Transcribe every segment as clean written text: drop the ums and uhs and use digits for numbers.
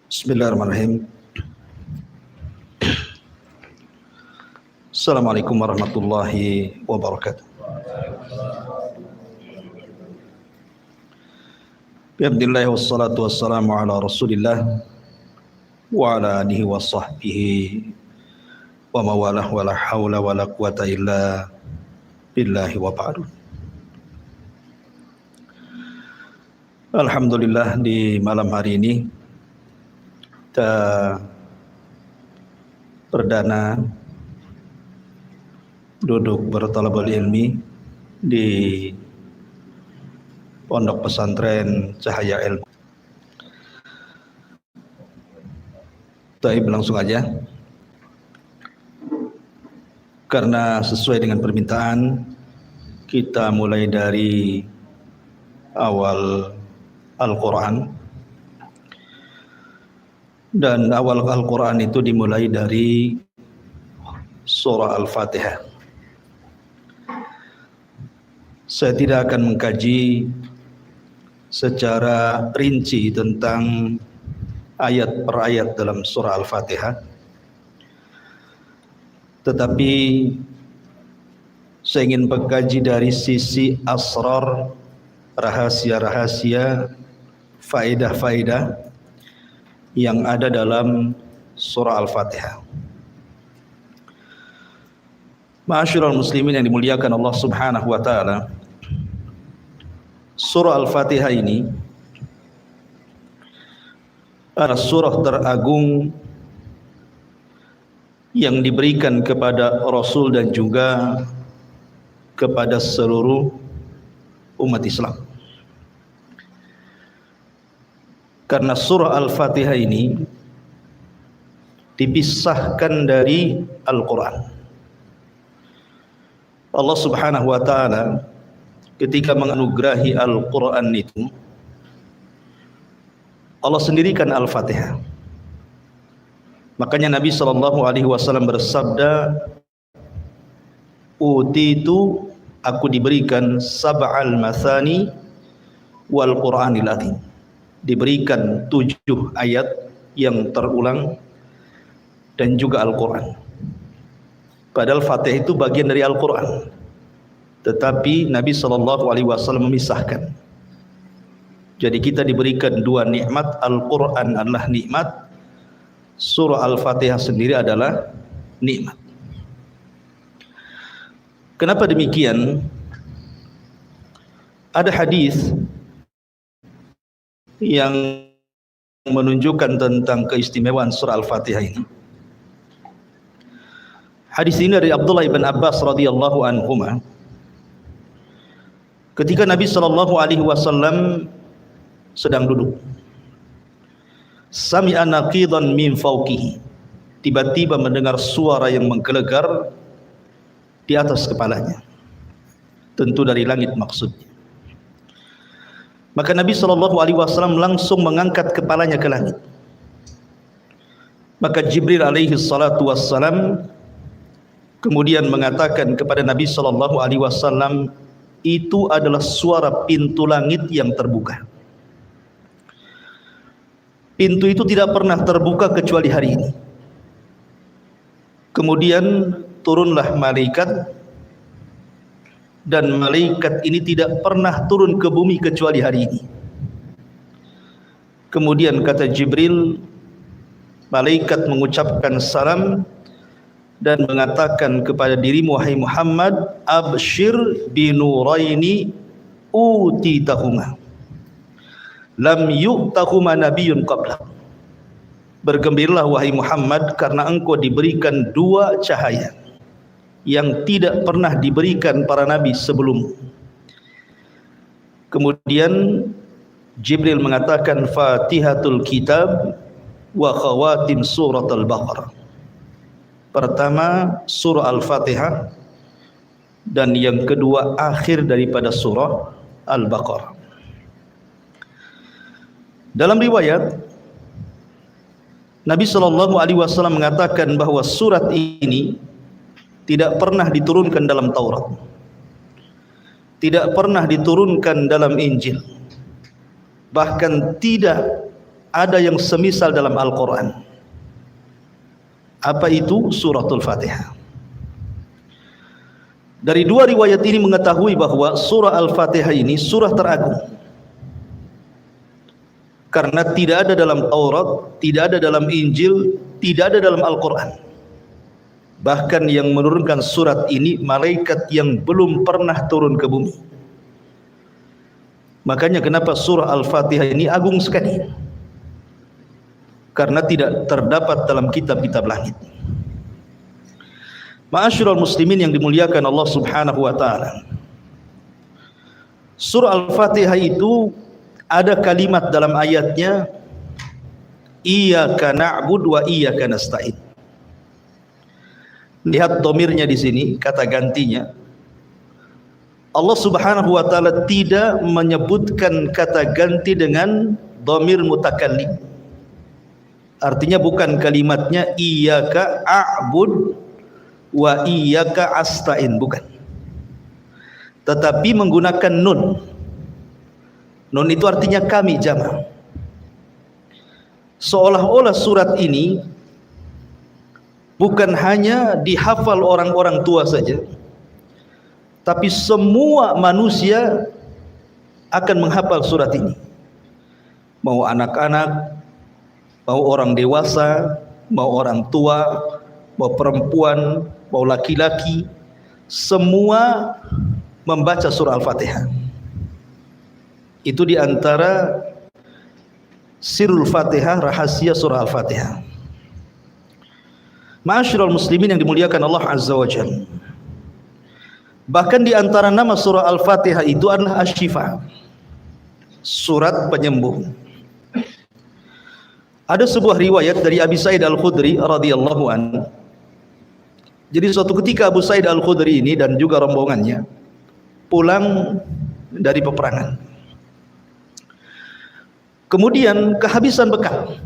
Bismillahirrahmanirrahim. Assalamualaikum warahmatullahi wabarakatuh. Bismillah wassalatu wassalamu ala rasulillah wa ala alihi wa sahbihi wa mawalah wa la hawla wa la quwata illa billahi wa ba'du. Alhamdulillah, di malam hari ini kita perdana duduk bertalabul ilmi di Pondok Pesantren Cahaya Ilmu. Taib, langsung aja, karena sesuai dengan permintaan kita mulai dari awal Al-Quran. Dan awal Al-Quran itu dimulai dari surah Al-Fatihah. Saya tidak akan mengkaji secara rinci tentang ayat per ayat dalam surah Al-Fatihah, tetapi saya ingin mengkaji dari sisi asrar, rahasia-rahasia, faedah-faedah yang ada dalam surah Al-Fatihah. Ma'asyiral muslimin yang dimuliakan Allah Subhanahu wa taala, surah Al-Fatihah ini adalah surah teragung yang diberikan kepada Rasul dan juga kepada seluruh umat Islam. Karena surah Al-Fatihah ini dipisahkan dari Al-Quran. Allah Subhanahu wa ta'ala ketika menganugerahi Al-Quran itu, Allah sendirikan Al-Fatihah. Makanya Nabi SAW bersabda, utitu, aku diberikan sab'al mathani wal Qur'anil azim, diberikan 7 ayat yang terulang dan juga Al-Quran. Padahal Fatihah itu bagian dari Al-Quran, tetapi Nabi SAW memisahkan. Jadi kita diberikan 2 nikmat. Al-Quran adalah nikmat, surah Al-Fatihah sendiri adalah nikmat. Kenapa demikian? Ada hadis yang menunjukkan tentang keistimewaan surah Al-Fatihah ini. Hadis ini dari Abdullah ibn Abbas radhiyallahu anhuma. Ketika Nabi SAW sedang duduk, sami'a naqidan min fawqihi, tiba-tiba mendengar suara yang menggelegar di atas kepalanya, tentu dari langit maksudnya. Maka Nabi SAW langsung mengangkat kepalanya ke langit. Maka Jibril alaihi salatu wassalam kemudian mengatakan kepada Nabi SAW, itu adalah suara pintu langit yang terbuka. Pintu itu tidak pernah terbuka kecuali hari ini. Kemudian turunlah malaikat, dan malaikat ini tidak pernah turun ke bumi kecuali hari ini. Kemudian kata Jibril, malaikat mengucapkan salam dan mengatakan kepada dirimu, wahai Muhammad, abshir binuraini utitahuma lam yu'tahuma nabiyyun qablak. Bergembiralah wahai Muhammad, karena engkau diberikan 2 cahaya yang tidak pernah diberikan para nabi sebelum. Kemudian Jibril mengatakan, Fatihatul Kitab wa khawatim surat Al-Baqarah. Pertama surah Al-Fatihah, dan yang kedua akhir daripada surah Al-Baqarah. Dalam riwayat Nabi SAW mengatakan bahwa surat ini tidak pernah diturunkan dalam Taurat, tidak pernah diturunkan dalam Injil, bahkan tidak ada yang semisal dalam Al-Quran. Apa itu? Suratul Fatihah. Dari dua riwayat ini mengetahui bahwa surah Al-Fatihah ini surah teragung, karena tidak ada dalam Taurat, tidak ada dalam Injil, tidak ada dalam Al-Quran. Bahkan yang menurunkan surat ini malaikat yang belum pernah turun ke bumi. Makanya kenapa surah Al-Fatihah ini agung sekali, karena tidak terdapat dalam kitab-kitab langit. Ma'asyiral muslimin yang dimuliakan Allah Subhanahu wa taala. Surah Al-Fatihah itu ada kalimat dalam ayatnya, iyyaka na'budu wa iyyaka nasta'in. Lihat domirnya di sini, kata gantinya. Allah Subhanahu wa taala tidak menyebutkan kata ganti dengan domir mutakallim. Artinya bukan kalimatnya iyyaka a'bud wa iyyaka asta'in, bukan. Tetapi menggunakan nun. Nun itu artinya kami, jama'. Seolah-olah surat ini bukan hanya dihafal orang-orang tua saja, tapi semua manusia akan menghafal surat ini. Mau anak-anak, mau orang dewasa, mau orang tua, mau perempuan, mau laki-laki, semua membaca surah Al-Fatihah. Itu diantara sirul Fatihah, rahasia surah Al-Fatihah. Ma'asyiral muslimin yang dimuliakan Allah Azza wa Jalla. Bahkan diantara nama surah Al-Fatihah itu adalah Asy-Syifa, surat penyembuh. Ada sebuah riwayat dari Abi Sa'id Al-Khudri radhiyallahu anhu. Jadi suatu ketika Abu Sa'id Al-Khudri ini dan juga rombongannya pulang dari peperangan. Kemudian kehabisan bekal.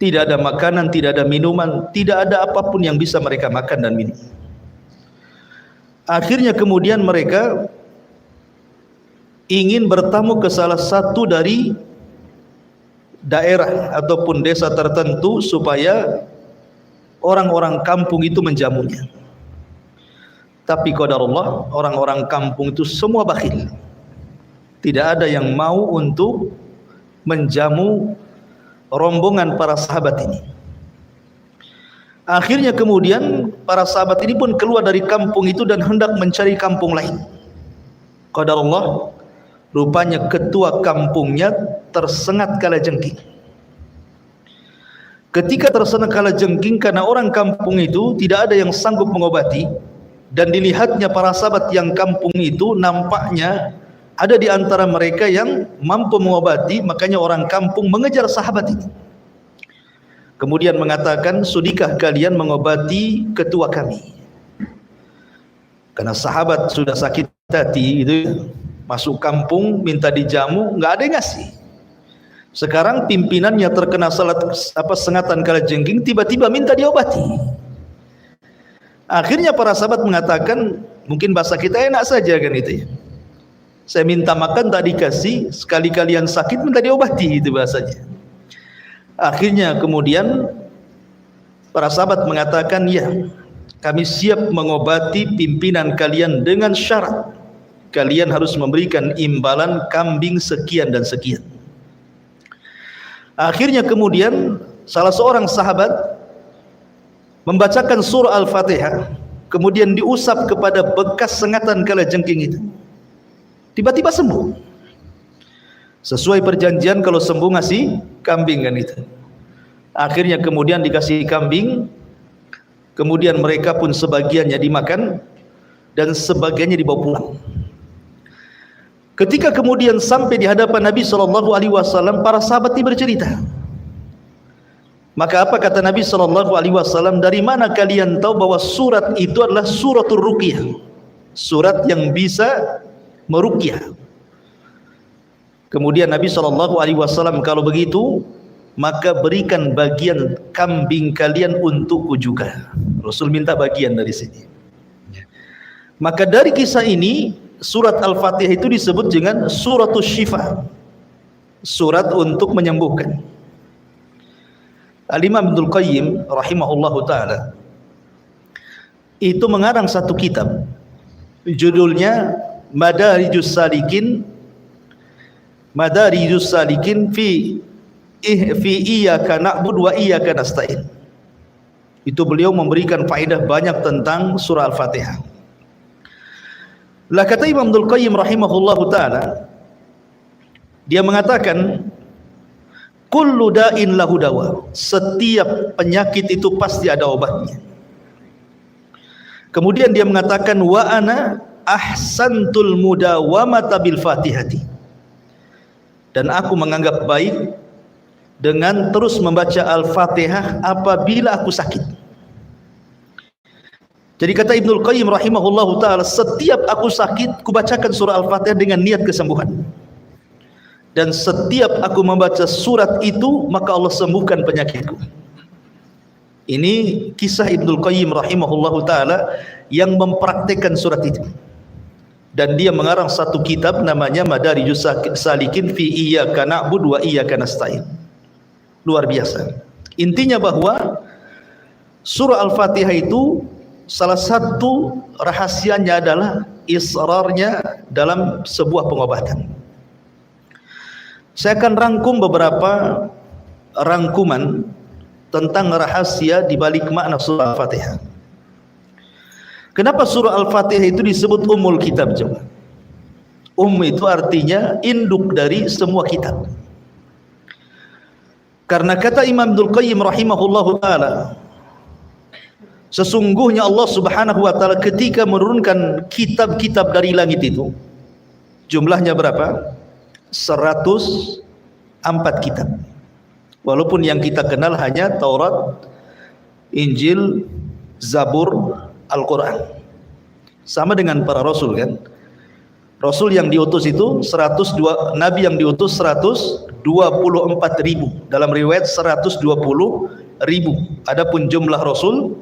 Tidak ada makanan, tidak ada minuman, tidak ada apapun yang bisa mereka makan dan minum. Akhirnya kemudian mereka ingin bertamu ke salah satu dari daerah ataupun desa tertentu supaya orang-orang kampung itu menjamunya. Tapi qadarullah, orang-orang kampung itu semua bakhil. Tidak ada yang mau untuk menjamu rombongan para sahabat ini. Akhirnya kemudian para sahabat ini pun keluar dari kampung itu dan hendak mencari kampung lain. Qadarullah, rupanya ketua kampungnya tersengat kalajengking. Ketika tersengat kalajengking karena orang kampung itu tidak ada yang sanggup mengobati, dan dilihatnya para sahabat yang kampung itu nampaknya ada di antara mereka yang mampu mengobati, makanya orang kampung mengejar sahabat ini. Kemudian mengatakan, sudikah kalian mengobati ketua kami? Karena sahabat sudah sakit hati itu, masuk kampung minta dijamu, nggak ada yang ngasih. Sekarang pimpinannya terkena sengatan kalajengking, tiba-tiba minta diobati. Akhirnya para sahabat mengatakan, mungkin bahasa kita enak saja kan itu ya. Saya minta makan tak dikasih, sekali kalian sakit minta diobati, itu bahasanya. Akhirnya kemudian para sahabat mengatakan, ya, kami siap mengobati pimpinan kalian dengan syarat kalian harus memberikan imbalan kambing sekian dan sekian. Akhirnya kemudian salah seorang sahabat membacakan surah Al-Fatihah, kemudian diusap kepada bekas sengatan kalajengking itu. Tiba-tiba sembuh. Sesuai perjanjian kalau sembuh ngasih kambing kan itu. Akhirnya kemudian dikasih kambing, kemudian mereka pun sebagiannya dimakan dan sebagiannya dibawa pulang. Ketika kemudian sampai di hadapan Nabi SAW, para sahabat ini bercerita. Maka apa kata Nabi SAW? Dari mana kalian tahu bahwa surat itu adalah suratul ruqyah, surat yang bisa meruqyah? Kemudian Nabi SAW, kalau begitu maka berikan bagian kambing kalian untukku juga. Rasul minta bagian dari sini. Maka dari kisah ini surat Al-Fatihah itu disebut dengan suratul syifa, surat untuk menyembuhkan. Al-Imam Ibnul Qayyim rahimahullahu ta'ala itu mengarang satu kitab, judulnya Madarijus Salikin fi iyyaka na'budu wa iyyaka nasta'in. Itu beliau memberikan faedah banyak tentang surah Al-Fatihah. Lah kata Imam Ibnul Qayyim rahimahullahu ta'ala, dia mengatakan kullu da'in lahu dawa, setiap penyakit itu pasti ada obatnya. Kemudian dia mengatakan wa ana ahsantul mudawamata bil fatihati, dan aku menganggap baik dengan terus membaca Al-Fatihah apabila aku sakit. Jadi kata Ibnul Qayyim rahimahullahu ta'ala, setiap aku sakit kubacakan surah Al-Fatihah dengan niat kesembuhan, dan setiap aku membaca surat itu maka Allah sembuhkan penyakitku. Ini kisah Ibnul Qayyim rahimahullahu ta'ala yang mempraktikkan surat itu, dan dia mengarang satu kitab namanya Madarijus Salikin fi iyyaka na'budu wa iyyaka nasta'in. Luar biasa. Intinya bahwa surah Al-Fatihah itu salah satu rahasianya adalah israrnya dalam sebuah pengobatan. Saya akan rangkum beberapa rangkuman tentang rahasia di balik makna surah Al-Fatihah. Kenapa surah Al-Fatihah itu disebut Ummul Kitab coba? Itu artinya induk dari semua kitab. Karena kata Imam Ibnul Qayyim rahimahullahu ta'ala, sesungguhnya Allah subhanahu wa ta'ala ketika menurunkan kitab-kitab dari langit itu, jumlahnya berapa? 104 kitab. Walaupun yang kita kenal hanya Taurat, Injil, Zabur, Al-Quran. Sama dengan para rasul kan. Rasul yang diutus itu 102, nabi yang diutus 124.000. Dalam riwayat 120.000. Adapun jumlah rasul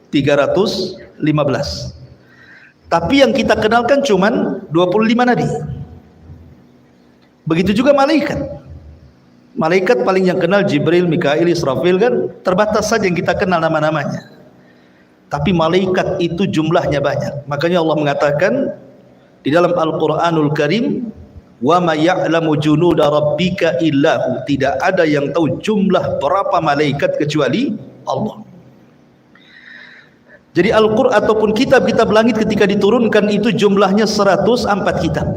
315. Tapi yang kita kenalkan cuman 25 nabi. Begitu juga malaikat. Malaikat paling yang kenal Jibril, Mikail, Israfil kan, terbatas saja yang kita kenal nama-namanya. Tapi malaikat itu jumlahnya banyak. Makanya Allah mengatakan di dalam Al-Qur'anul Karim, wa ma ya'lamu junuda rabbika illahu, tidak ada yang tahu jumlah berapa malaikat kecuali Allah. Jadi Al-Qur'an ataupun kitab-kitab langit ketika diturunkan itu jumlahnya 104 kitab.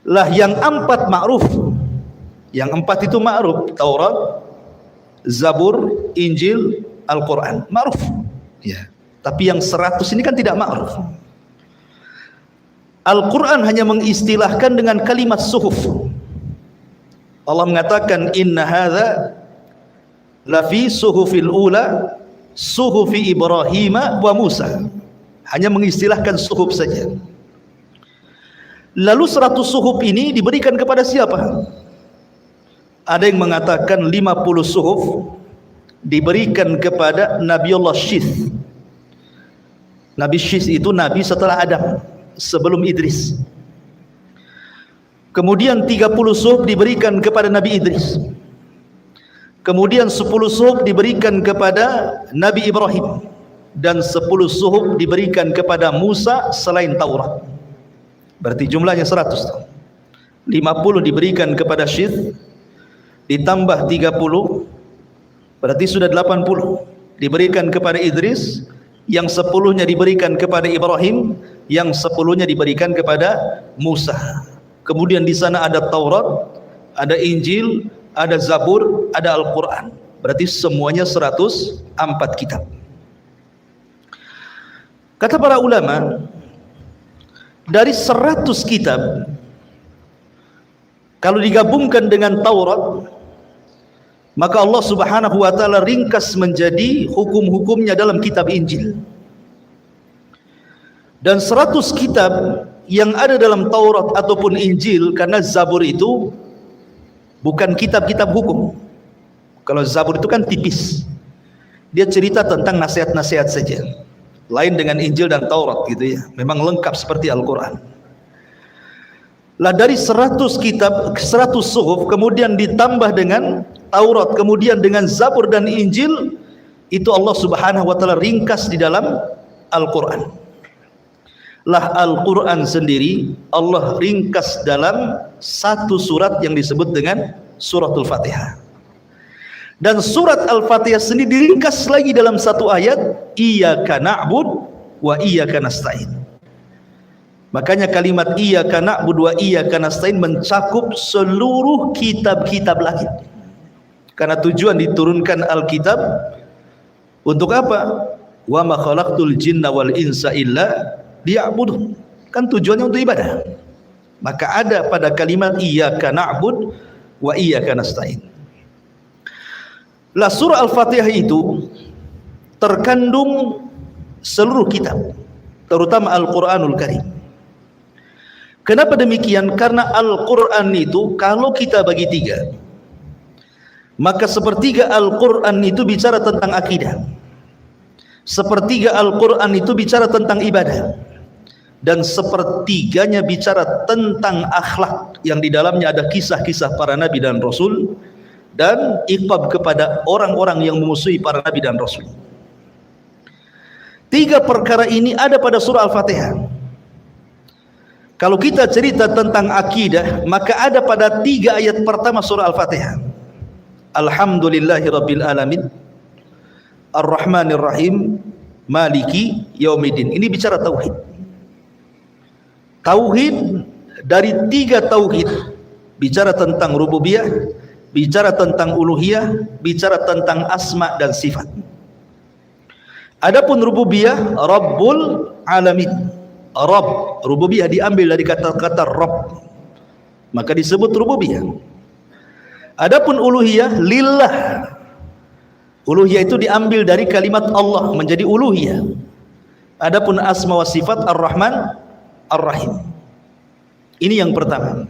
Lah yang 4 ma'ruf. Yang 4 itu ma'ruf, Taurat, Zabur, Injil, Al-Quran, ma'ruf. Ya. Tapi yang 100 ini kan tidak ma'ruf. Al-Quran hanya mengistilahkan dengan kalimat suhuf. Allah mengatakan inna hadza lafi suhufil ula suhufi Ibrahim wa Musa. Hanya mengistilahkan suhuf saja. Lalu 100 suhuf ini diberikan kepada siapa? Ada yang mengatakan 50 suhuf diberikan kepada Nabiullah Syith. Nabi Syith itu nabi setelah Adam, sebelum Idris. Kemudian 30 suhuf diberikan kepada Nabi Idris. Kemudian 10 suhuf diberikan kepada Nabi Ibrahim, dan 10 suhuf diberikan kepada Musa selain Taurat. Berarti jumlahnya 100. 50 diberikan kepada Syith, ditambah 30, berarti sudah 80. Diberikan kepada Idris, yang 10-nya diberikan kepada Ibrahim, yang 10-nya diberikan kepada Musa. Kemudian di sana ada Taurat, ada Injil, ada Zabur, ada Al-Quran. Berarti semuanya 104 kitab. Kata para ulama, dari 100 kitab, kalau digabungkan dengan Taurat, maka Allah subhanahu wa ta'ala ringkas menjadi hukum-hukumnya dalam kitab Injil. Dan 100 kitab yang ada dalam Taurat ataupun Injil, karena Zabur itu bukan kitab-kitab hukum. Kalau Zabur itu kan tipis, dia cerita tentang nasihat-nasihat saja. Lain dengan Injil dan Taurat gitu ya, memang lengkap seperti Al-Quran. Lah dari 100 kitab, 100 suhuf, kemudian ditambah dengan Taurat, kemudian dengan Zabur dan Injil, itu Allah Subhanahu wa taala ringkas di dalam Al-Qur'an. Lah Al-Qur'an sendiri Allah ringkas dalam satu surat yang disebut dengan Suratul Fatihah. Dan surat Al-Fatihah sendiri diringkas lagi dalam satu ayat, Iyyaka na'bud wa iyyaka nasta'in. Makanya kalimat iyyaka na'budu wa iyyaka nasta'in mencakup seluruh kitab-kitab langit. Karena tujuan diturunkan Alkitab untuk apa? Wa ma khalaqtul jinna wal insa illa liya'budun. Kan tujuannya untuk ibadah. Maka ada pada kalimat iyyaka na'bud wa iyyaka nasta'in. Lah surah Al-Fatihah itu terkandung seluruh kitab, terutama Al-Qur'anul Karim. Kenapa demikian? Karena Al-Quran itu kalau kita bagi tiga, maka sepertiga Al-Quran itu bicara tentang akidah, sepertiga Al-Quran itu bicara tentang ibadah, dan sepertiganya bicara tentang akhlak yang di dalamnya ada kisah-kisah para nabi dan rasul dan iqab kepada orang-orang yang memusuhi para nabi dan rasul. Tiga perkara ini ada pada surah Al-Fatihah. Kalau kita cerita tentang akidah, maka ada pada 3 ayat pertama surah Al-Fatihah. Alhamdulillahirabbil alamin, Ar-Rahmanir Rahim, Maliki Yaumiddin. Ini bicara tauhid. Tauhid dari 3 tauhid, bicara tentang rububiyah, bicara tentang uluhiyah, bicara tentang asma dan sifat. Adapun rububiyah, Rabbul Alamin. Rabb, rububiyah diambil dari kata-kata Rabb, maka disebut rububiyah. Adapun uluhiyah, lillah. Uluhiyah itu diambil dari kalimat Allah menjadi uluhiyah. Adapun asma wa sifat Ar-Rahman, Ar-Rahim. Ini yang pertama.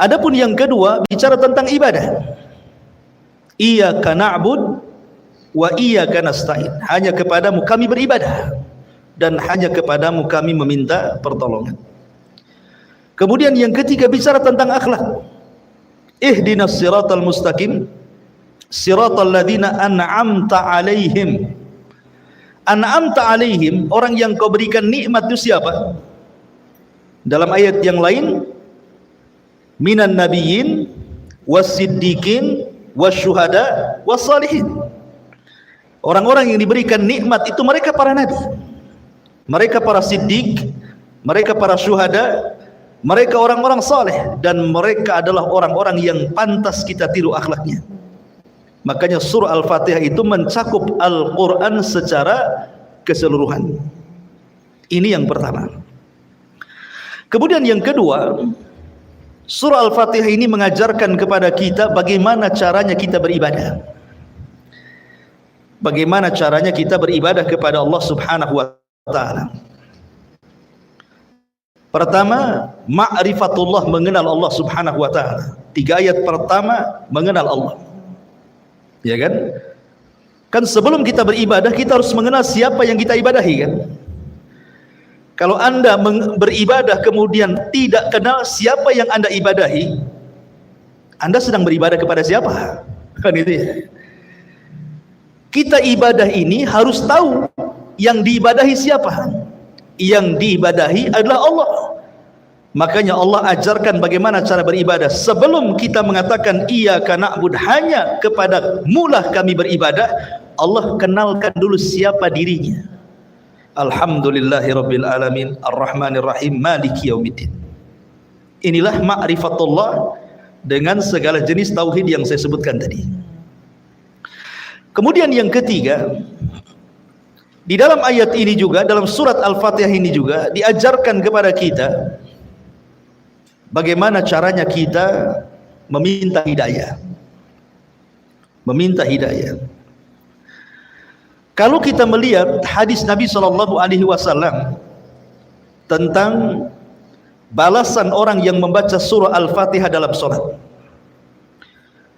Adapun yang kedua bicara tentang ibadah. Iyyaka na'bud wa iyyaka nasta'in. Hanya kepadamu kami beribadah dan hanya kepadamu kami meminta pertolongan. Kemudian yang ketiga bicara tentang akhlak. Ihdinas siratal mustaqim, siratal ladzina an'amta alaihim. An'amta alaihim, orang yang kau berikan nikmat itu siapa? Dalam ayat yang lain, minan nabiyyin was-siddiqin wasyuhada was-salihin. Orang-orang yang diberikan nikmat itu mereka para nabi, mereka para siddiq, mereka para syuhada, mereka orang-orang saleh, dan mereka adalah orang-orang yang pantas kita tiru akhlaknya. Makanya surah Al-Fatihah itu mencakup Al-Quran secara keseluruhan. Ini yang pertama. Kemudian yang kedua, surah Al-Fatihah ini mengajarkan kepada kita bagaimana caranya kita beribadah. Bagaimana caranya kita beribadah kepada Allah Subhanahu wa ta'ala. Pertama, ma'rifatullah, mengenal Allah Subhanahu wa ta'ala. 3 ayat pertama mengenal Allah. Ya kan? Kan sebelum kita beribadah kita harus mengenal siapa yang kita ibadahi kan? Kalau Anda beribadah kemudian tidak kenal siapa yang Anda ibadahi, Anda sedang beribadah kepada siapa? Kan itu ya. Kita ibadah ini harus tahu yang diibadahi siapa. Yang diibadahi adalah Allah. Makanya Allah ajarkan bagaimana cara beribadah. Sebelum kita mengatakan iyyaka na'bud, hanya kepada mulah kami beribadah, Allah kenalkan dulu siapa dirinya. Alhamdulillahirabbil alamin, Ar-Rahmanir Rahim, Maliki Yaumiddin. Inilah ma'rifatullah dengan segala jenis tauhid yang saya sebutkan tadi. Kemudian yang ketiga, di dalam ayat ini juga, dalam surat Al-Fatihah ini juga diajarkan kepada kita bagaimana caranya kita meminta hidayah. Meminta hidayah. Kalau kita melihat hadis Nabi SAW tentang balasan orang yang membaca surah Al-Fatihah dalam salat.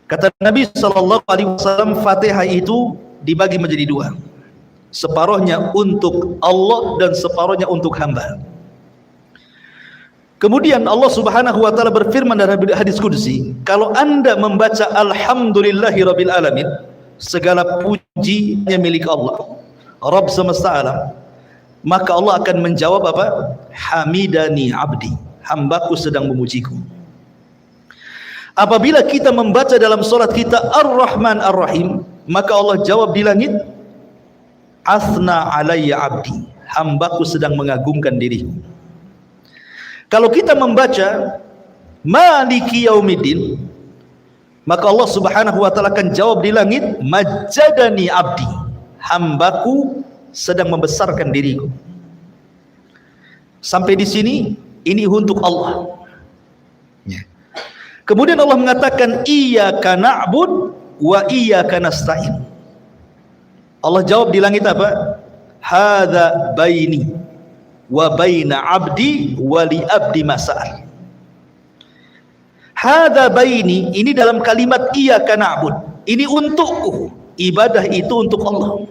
Kata Nabi SAW, Fatihah itu dibagi menjadi 2. Separuhnya untuk Allah dan separuhnya untuk hamba. Kemudian Allah Subhanahu wa taala berfirman dalam hadis qudsi, kalau Anda membaca alhamdulillahirabbil alamin, segala pujinya milik Allah, Rabb semesta alam, maka Allah akan menjawab apa? Hamidani abdi, hambaku sedang memujiku. Apabila kita membaca dalam salat kita Ar-Rahman Ar-Rahim, maka Allah jawab di langit, Asna alayya abdi, hambaku sedang mengagungkan diriku. Kalau kita membaca Maliki Yaumiddin, maka Allah Subhanahu wa taala akan jawab di langit, Majjadani abdi, hambaku sedang membesarkan diriku. Sampai di sini ini untuk Allah. Kemudian Allah mengatakan iyyaka na'bud wa iyyaka nasta'in. Allah jawab di langit apa? Hadza baini wa baina abdi wa li abdi mas'al. Hadza baini, ini dalam kalimat iyyaka na'bud, ini untukku, ibadah itu untuk Allah.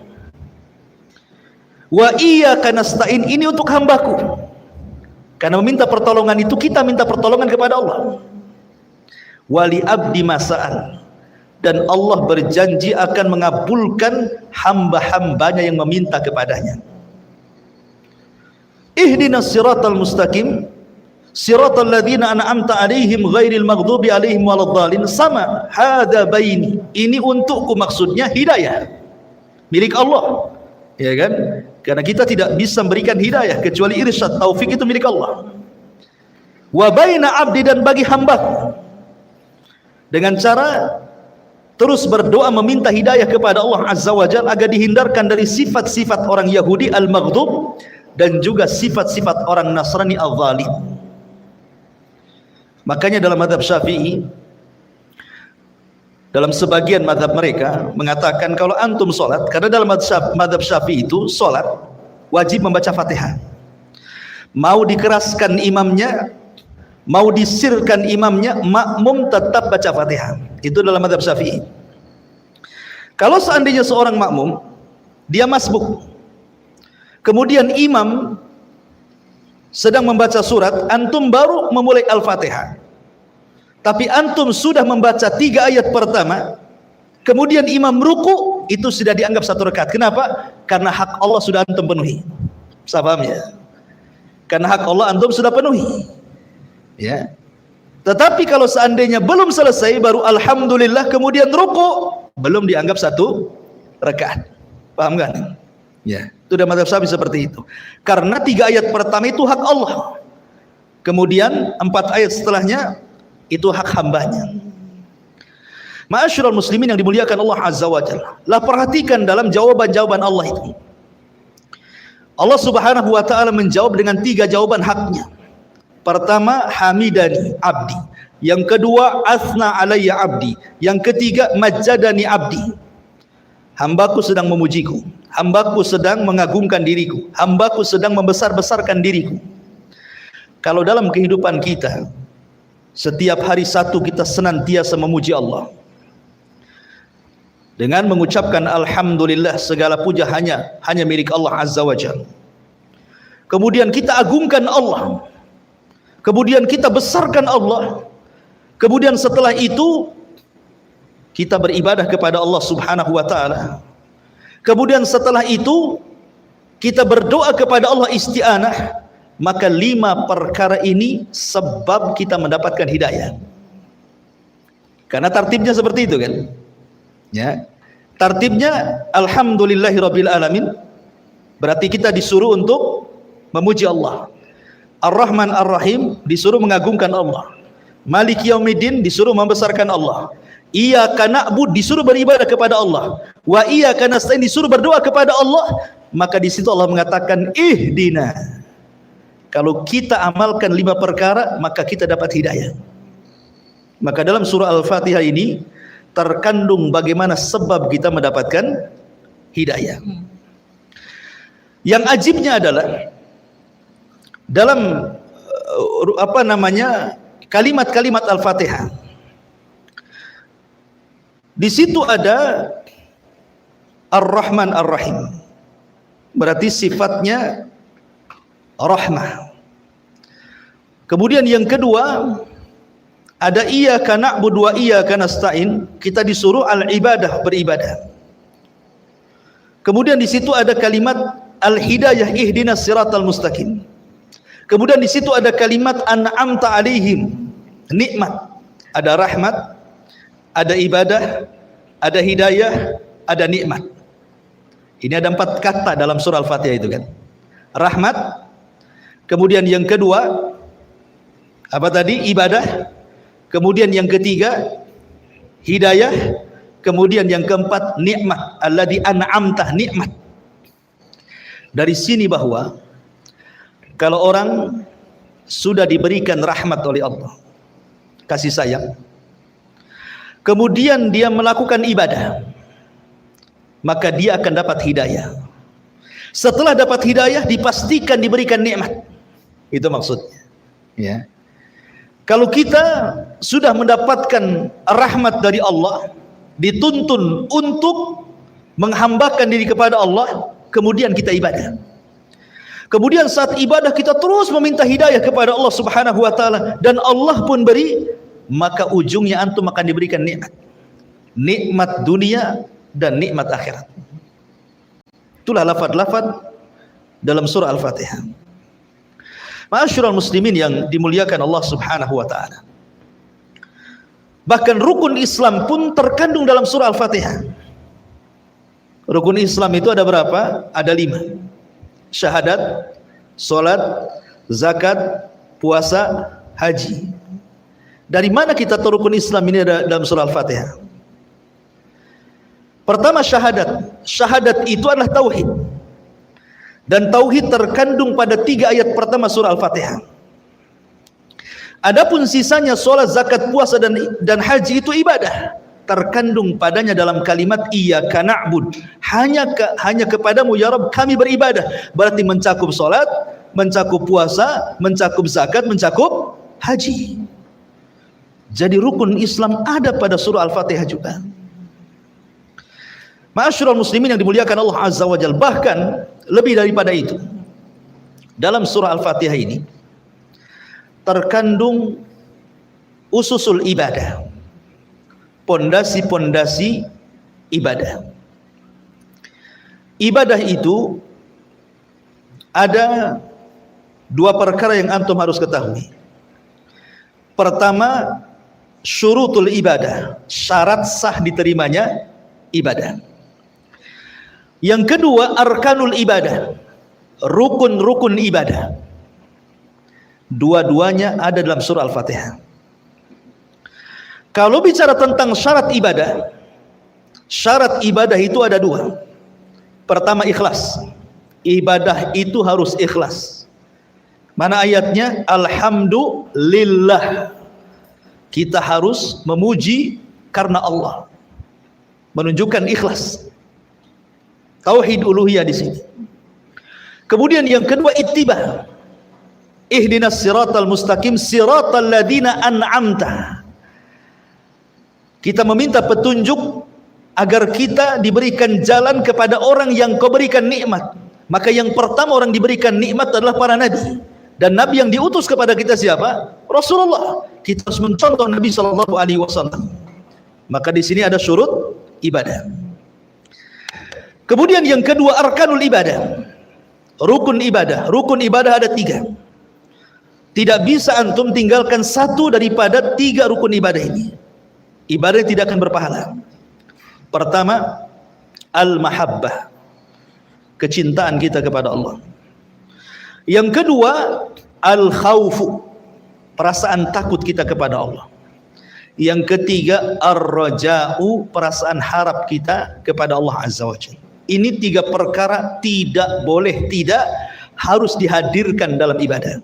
Wa iyyaka nasta'in, ini untuk hambaku. Karena meminta pertolongan itu kita minta pertolongan kepada Allah. Wali abdi mas'al, dan Allah berjanji akan mengabulkan hamba-hambanya yang meminta kepadanya. Ihdinas siratal mustaqim, siratal ladzina an'amta 'alaihim ghairil maghdubi 'alaihim waladdallin. Sama, hadza baini, ini untukku, maksudnya hidayah milik Allah, ya kan? Karena kita tidak bisa memberikan hidayah kecuali irsyad, taufik itu milik Allah. Wa baina abdi, dan bagi hambaku, dengan cara terus berdoa meminta hidayah kepada Allah Azza wa Jalla agar dihindarkan dari sifat-sifat orang Yahudi al-maghdub dan juga sifat-sifat orang Nasrani al-zalim. Makanya dalam mazhab Syafi'i, dalam sebagian mazhab mereka mengatakan kalau antum sholat, karena dalam mazhab Syafi'i itu sholat wajib membaca Fatihah. Mau dikeraskan imamnya, mau disirkan imamnya, makmum tetap baca Fatihah. Itu dalam mazhab Syafi'i. Kalau seandainya seorang makmum dia masbuk, kemudian imam sedang membaca surat, antum baru memulai Al-Fatihah, tapi antum sudah membaca 3 ayat pertama, kemudian imam ruku, itu sudah dianggap 1 rakaat. Kenapa? Karena hak Allah sudah antum penuhi. Bisa paham ya? Karena hak Allah antum sudah penuhi, ya. Tetapi kalau seandainya belum selesai baru alhamdulillah kemudian ruku, belum dianggap 1 rakaat. Paham kan? Ya, itu dalam mazhab Syafi'i seperti itu. Karena 3 ayat pertama itu hak Allah, kemudian 4 ayat setelahnya itu hak hambanya. Ma'asyiral muslimin yang dimuliakan Allah Azza wa Jalla, lah perhatikan dalam jawaban-jawaban Allah itu. Allah Subhanahu wa taala menjawab dengan 3 jawaban haknya. Pertama, hamidani abdi. Yang kedua, asna alayya abdi. Yang ketiga, majjadani abdi. Hambaku sedang memujiku, hambaku sedang mengagungkan diriku, hambaku sedang membesar-besarkan diriku. Kalau dalam kehidupan kita setiap hari satu kita senantiasa memuji Allah dengan mengucapkan alhamdulillah, segala puja hanya milik Allah Azza wa Jalla. Kemudian kita agungkan Allah, kemudian kita besarkan Allah, kemudian setelah itu kita beribadah kepada Allah Subhanahu wa taala. Kemudian setelah itu kita berdoa kepada Allah isti'anah. Maka 5 perkara ini sebab kita mendapatkan hidayah. Karena tartibnya seperti itu kan? Ya. Tartibnya alhamdulillahirabbil alamin. Berarti kita disuruh untuk memuji Allah. Ar-Rahman Ar-Rahim disuruh mengagungkan Allah. Maliki Yaumiddin disuruh membesarkan Allah. Iyyaka na'bud disuruh beribadah kepada Allah. Wa iyyaka nasta'in disuruh berdoa kepada Allah. Maka di situ Allah mengatakan ihdina. Kalau kita amalkan 5 perkara, maka kita dapat hidayah. Maka dalam surah Al-Fatihah ini terkandung bagaimana sebab kita mendapatkan hidayah. Yang ajibnya adalah dalam kalimat-kalimat Al-Fatihah, di situ ada Ar-Rahman Ar-Rahim. Berarti sifatnya rahmah. Kemudian yang kedua, ada iyyaka na'budu wa iyyaka nasta'in. Kita disuruh al-ibadah, beribadah. Kemudian di situ ada kalimat al-hidayah, ihdinas siratal mustaqim. Kemudian di situ ada kalimat an'amta alaihim, nikmat. Ada rahmat, ada ibadah, ada hidayah, ada nikmat. Ini ada 4 kata dalam surah Al-Fatihah itu kan. Rahmat. Kemudian yang kedua apa tadi? Ibadah. Kemudian yang ketiga hidayah. Kemudian yang keempat nikmat. Alladzi an'amta, nikmat. Dari sini bahwa kalau orang sudah diberikan rahmat oleh Allah, kasih sayang, kemudian dia melakukan ibadah, maka dia akan dapat hidayah. Setelah dapat hidayah, dipastikan diberikan nikmat. Itu maksudnya, ya. Kalau kita sudah mendapatkan rahmat dari Allah, dituntun untuk menghambakan diri kepada Allah, kemudian kita ibadah. Kemudian saat ibadah kita terus meminta hidayah kepada Allah Subhanahu wa taala, dan Allah pun beri, maka ujungnya antum akan diberikan nikmat. Nikmat dunia dan nikmat akhirat. Itulah lafaz-lafaz dalam surah Al-Fatihah. Ma'asyiral muslimin yang dimuliakan Allah Subhanahu wa taala. Bahkan rukun Islam pun terkandung dalam surah Al-Fatihah. Rukun Islam itu ada berapa? Ada 5. Syahadat, salat, zakat, puasa, haji. Dari mana kita tahu rukun Islam ini ada dalam surah Al-Fatihah? Pertama syahadat. Syahadat itu adalah tauhid. Dan tauhid terkandung pada 3 ayat pertama surah Al-Fatihah. Adapun sisanya salat, zakat, puasa dan haji itu ibadah. Terkandung padanya dalam kalimat iyyaka na'bud. Hanya kepadamu ya Rabb kami beribadah. Berarti mencakup salat, mencakup puasa, mencakup zakat, mencakup haji. Jadi rukun Islam ada pada surah Al-Fatihah juga. Ma'asyiral muslimin yang dimuliakan Allah Azza wa Jalla, bahkan lebih daripada itu, dalam surah Al-Fatihah ini terkandung ususul ibadah, pondasi-pondasi ibadah. Ibadah itu ada 2 perkara yang antum harus ketahui. Pertama, syurutul ibadah, syarat sah diterimanya ibadah. Yang kedua, arkanul ibadah, rukun-rukun ibadah. Dua-duanya ada dalam surah Al-Fatihah. Kalau bicara tentang syarat ibadah itu ada 2. Pertama, ikhlas. Ibadah itu harus ikhlas. Mana ayatnya? Alhamdulillah. Kita harus memuji karena Allah. Menunjukkan ikhlas. Tauhid uluhiyah di sini. Kemudian yang kedua, ittiba. Ihdinas siratal mustaqim siratal ladzina an'amta. Kita meminta petunjuk agar kita diberikan jalan kepada orang yang kau berikan nikmat. Maka yang pertama orang diberikan nikmat adalah para nabi. Dan nabi yang diutus kepada kita siapa? Rasulullah. Kita harus mencontoh Nabi sallallahu alaihi wasallam. Maka di sini ada syurut ibadah. Kemudian yang kedua, arkanul ibadah, rukun ibadah. Rukun ibadah ada 3. Tidak bisa antum tinggalkan satu daripada 3 rukun ibadah ini. Ibadah tidak akan berpahala. Pertama, al-mahabbah, kecintaan kita kepada Allah. Yang kedua, al-khaufu, perasaan takut kita kepada Allah. Yang ketiga, ar-raja'u, perasaan harap kita kepada Allah Azza wa Jalla. Ini 3 perkara tidak boleh, tidak harus dihadirkan dalam ibadah.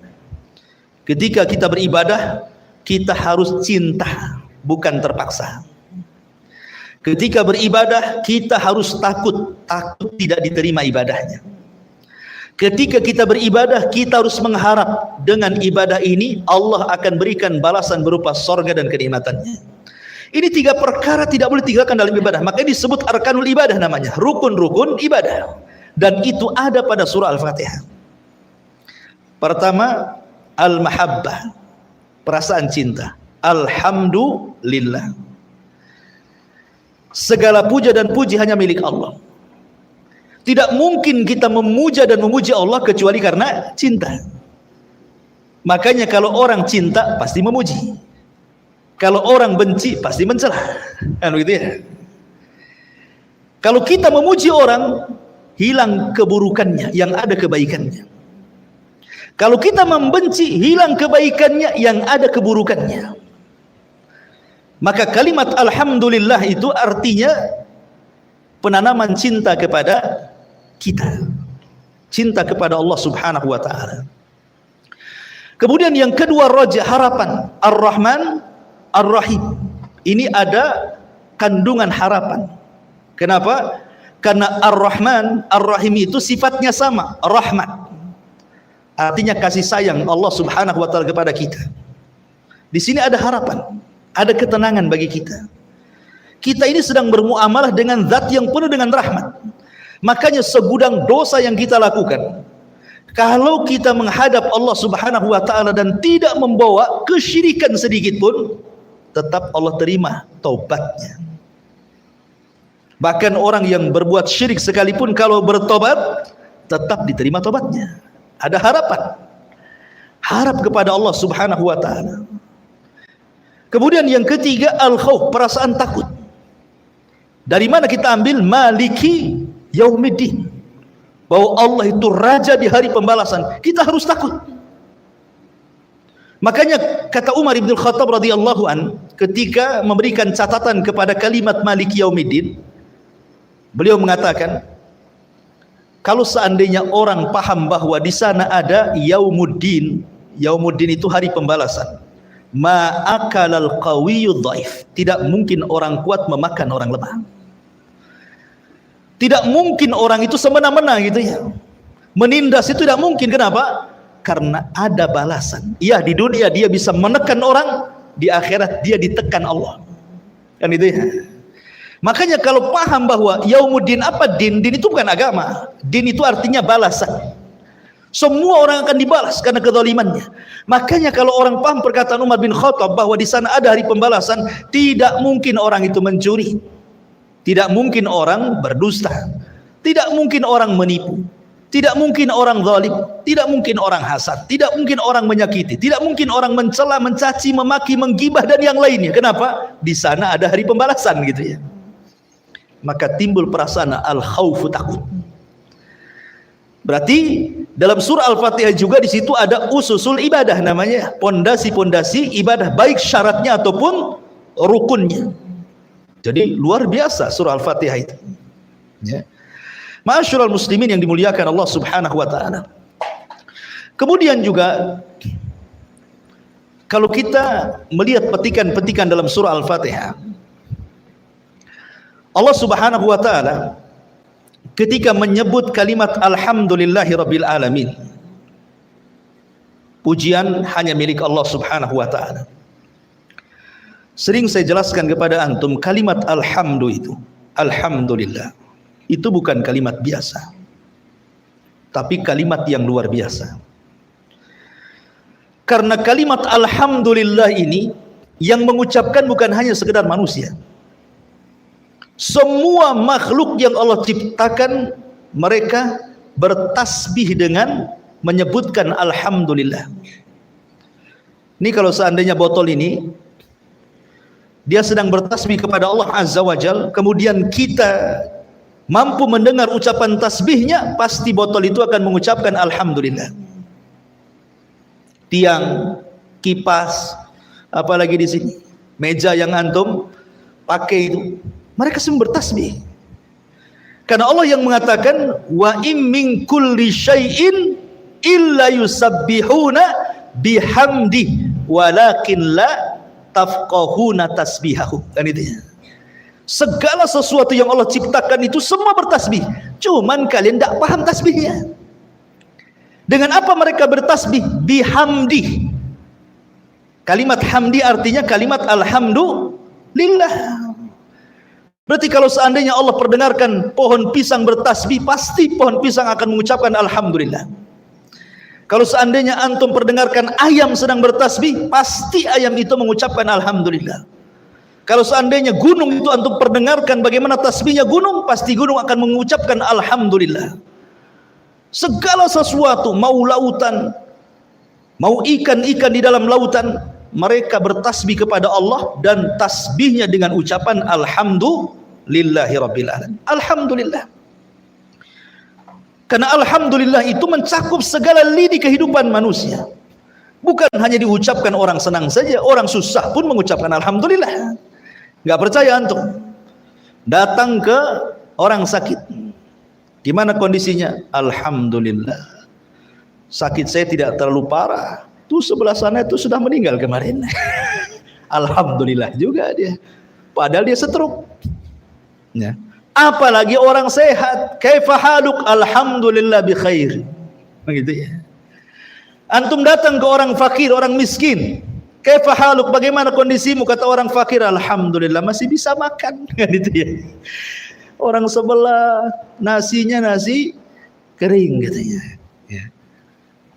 Ketika kita beribadah, kita harus cinta, bukan terpaksa. Ketika beribadah, kita harus takut tidak diterima ibadahnya. Ketika kita beribadah, kita harus mengharap dengan ibadah ini Allah akan berikan balasan berupa sorga dan kenikmatannya. Ini 3 perkara tidak boleh tinggalkan dalam ibadah. Makanya disebut arkanul ibadah namanya, rukun-rukun ibadah. Dan itu ada pada surah Al-Fatihah. Pertama, al-mahabbah, perasaan cinta. Alhamdulillah, segala puja dan puji hanya milik Allah. Tidak mungkin kita memuja dan memuji Allah kecuali karena cinta. Makanya kalau orang cinta pasti memuji, kalau orang benci pasti mencela, kan begitu ya. Kalau kita memuji orang, hilang keburukannya, yang ada kebaikannya. Kalau kita membenci, hilang kebaikannya, yang ada keburukannya. Maka kalimat alhamdulillah itu artinya penanaman cinta kepada kita, cinta kepada Allah Subhanahu wa taala. Kemudian yang kedua, raja, harapan. Ar-Rahman Ar-Rahim, ini ada kandungan harapan. Kenapa? Karena Ar-Rahman Ar-Rahim itu sifatnya sama, rahmat, artinya kasih sayang Allah Subhanahu wa taala kepada kita. Di sini ada harapan, ada ketenangan bagi kita. Kita ini sedang bermuamalah dengan zat yang penuh dengan rahmat. Makanya segudang dosa yang kita lakukan, kalau kita menghadap Allah Subhanahu wa taala dan tidak membawa kesyirikan sedikit pun, tetap Allah terima taubatnya. Bahkan orang yang berbuat syirik sekalipun kalau bertobat, tetap diterima taubatnya. Ada harapan, harap kepada Allah Subhanahu wa taala. Kemudian yang ketiga, al-khauf, perasaan takut. Dari mana kita ambil? Maliki yaumiddin, bahwa Allah itu raja di hari pembalasan. Kita harus takut. Makanya kata Umar bin Khattab radhiyallahu an, ketika memberikan catatan kepada kalimat Maliki yaumiddin, beliau mengatakan, kalau seandainya orang paham bahwa di sana ada yaumuddin, yaumuddin itu hari pembalasan, ma'akalal qawiyyu dhaif, tidak mungkin orang kuat memakan orang lemah. Tidak mungkin orang itu semena-mena gitu ya, menindas itu tidak mungkin. Kenapa? Karena ada balasan. Iya, di dunia dia bisa menekan orang, di akhirat dia ditekan Allah, kan itu ya. Makanya kalau paham bahwa yaumuddin, apa din? Din itu bukan agama. Din itu artinya balasan. Semua orang akan dibalas karena kezalimannya. Makanya kalau orang paham perkataan Umar bin Khattab bahwa di sana ada hari pembalasan, tidak mungkin orang itu mencuri, tidak mungkin orang berdusta, tidak mungkin orang menipu, tidak mungkin orang zalim, tidak mungkin orang hasad, tidak mungkin orang menyakiti, tidak mungkin orang mencela, mencaci, memaki, menggibah dan yang lainnya. Kenapa? Di sana ada hari pembalasan gitu ya. Maka timbul perasaan al-khaufu, takut. Berarti dalam surah Al-Fatihah juga di situ ada ususul ibadah, namanya pondasi-pondasi ibadah, baik syaratnya ataupun rukunnya. Jadi luar biasa surah Al-Fatihah itu. Ya. Ma'asyiral muslimin yang dimuliakan Allah Subhanahu wa taala. Kemudian juga kalau kita melihat petikan-petikan dalam surah Al-Fatihah, Allah Subhanahu wa taala ketika menyebut kalimat alhamdulillahi rabbil alamin, pujian hanya milik Allah Subhanahu wa taala. Sering saya jelaskan kepada antum, kalimat alhamdu itu, alhamdulillah, itu bukan kalimat biasa, tapi kalimat yang luar biasa. Karena kalimat alhamdulillah ini yang mengucapkan bukan hanya sekedar manusia. Semua makhluk yang Allah ciptakan, mereka bertasbih dengan menyebutkan alhamdulillah. Ini kalau seandainya botol ini dia sedang bertasbih kepada Allah Azza wa Jal, kemudian kita mampu mendengar ucapan tasbihnya, pasti botol itu akan mengucapkan alhamdulillah. Tiang, kipas, apalagi di sini meja yang antum pakai itu, mereka semua bertasbih. Karena Allah yang mengatakan wa im min kulli syai'in illa yusabbihuna bihamdi walakin la tafqahuna tasbihahu. Dan itu ya. Segala sesuatu yang Allah ciptakan itu semua bertasbih, cuman kalian tidak paham tasbihnya. Dengan apa mereka bertasbih? Bihamdi. Kalimat hamdi artinya kalimat alhamdulillah. Berarti kalau seandainya Allah perdengarkan pohon pisang bertasbih, pasti pohon pisang akan mengucapkan alhamdulillah. Kalau seandainya antum perdengarkan ayam sedang bertasbih, pasti ayam itu mengucapkan alhamdulillah. Kalau seandainya gunung itu antum perdengarkan bagaimana tasbihnya gunung, pasti gunung akan mengucapkan alhamdulillah. Segala sesuatu, mau lautan, mau ikan-ikan di dalam lautan, mereka bertasbih kepada Allah dan tasbihnya dengan ucapan alhamdulillahi rabbil alamin. Alhamdulillah. Karena alhamdulillah itu mencakup segala lini kehidupan manusia. Bukan hanya diucapkan orang senang saja, orang susah pun mengucapkan alhamdulillah. Enggak percaya antum? Datang ke orang sakit. Gimana kondisinya? Alhamdulillah. Sakit saya tidak terlalu parah. Tuh sebelah sana itu sudah meninggal kemarin. Alhamdulillah juga dia. Padahal dia stroke. Ya. Apalagi orang sehat. Kaifa haluk? Alhamdulillah bi khair. Begitu ya. Antum datang ke orang fakir, orang miskin. Kaifa haluk? Bagaimana kondisimu? Kata orang fakir, alhamdulillah masih bisa makan. Gitu ya. Orang sebelah nasinya nasi kering katanya. Ya.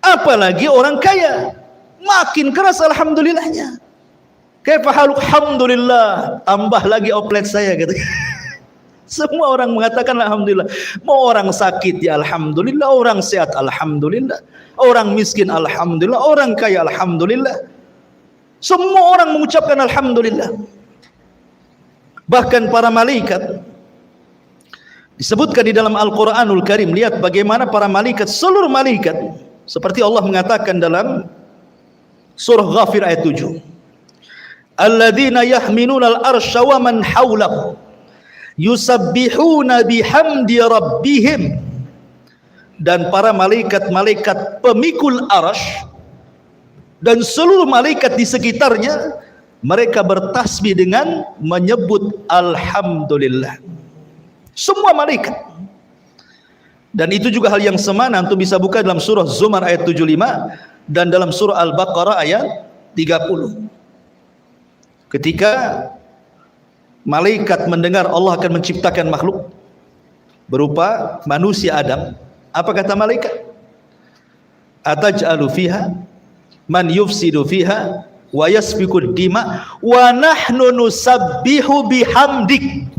Apalagi orang kaya, makin keras alhamdulillahnya. Kaifa haluk? Alhamdulillah. Tambah lagi oplet saya katanya. Semua orang mengatakan alhamdulillah. Mau orang sakit ya alhamdulillah, orang sehat alhamdulillah, orang miskin alhamdulillah, orang kaya alhamdulillah. Semua orang mengucapkan alhamdulillah. Bahkan para malaikat disebutkan di dalam Al-Qur'anul Karim. Lihat bagaimana para malaikat, seluruh malaikat, seperti Allah mengatakan dalam surah Ghafir ayat 7. Alladzina yahminuna al-arsya wa man hawlahu yusabbihuna bihamdi rabbihim. Dan para malaikat-malaikat pemikul arasy dan seluruh malaikat di sekitarnya, mereka bertasbih dengan menyebut alhamdulillah. Semua malaikat. Dan itu juga hal yang semana antum bisa buka dalam surah Zumar ayat 75 dan dalam surah Al-Baqarah ayat 30. Ketika malaikat mendengar Allah akan menciptakan makhluk berupa manusia Adam, apa kata malaikat? Ataj'alu fiha man yufsidu fiha wa yasfiku dima wa nahnu nusabbihu bihamdik.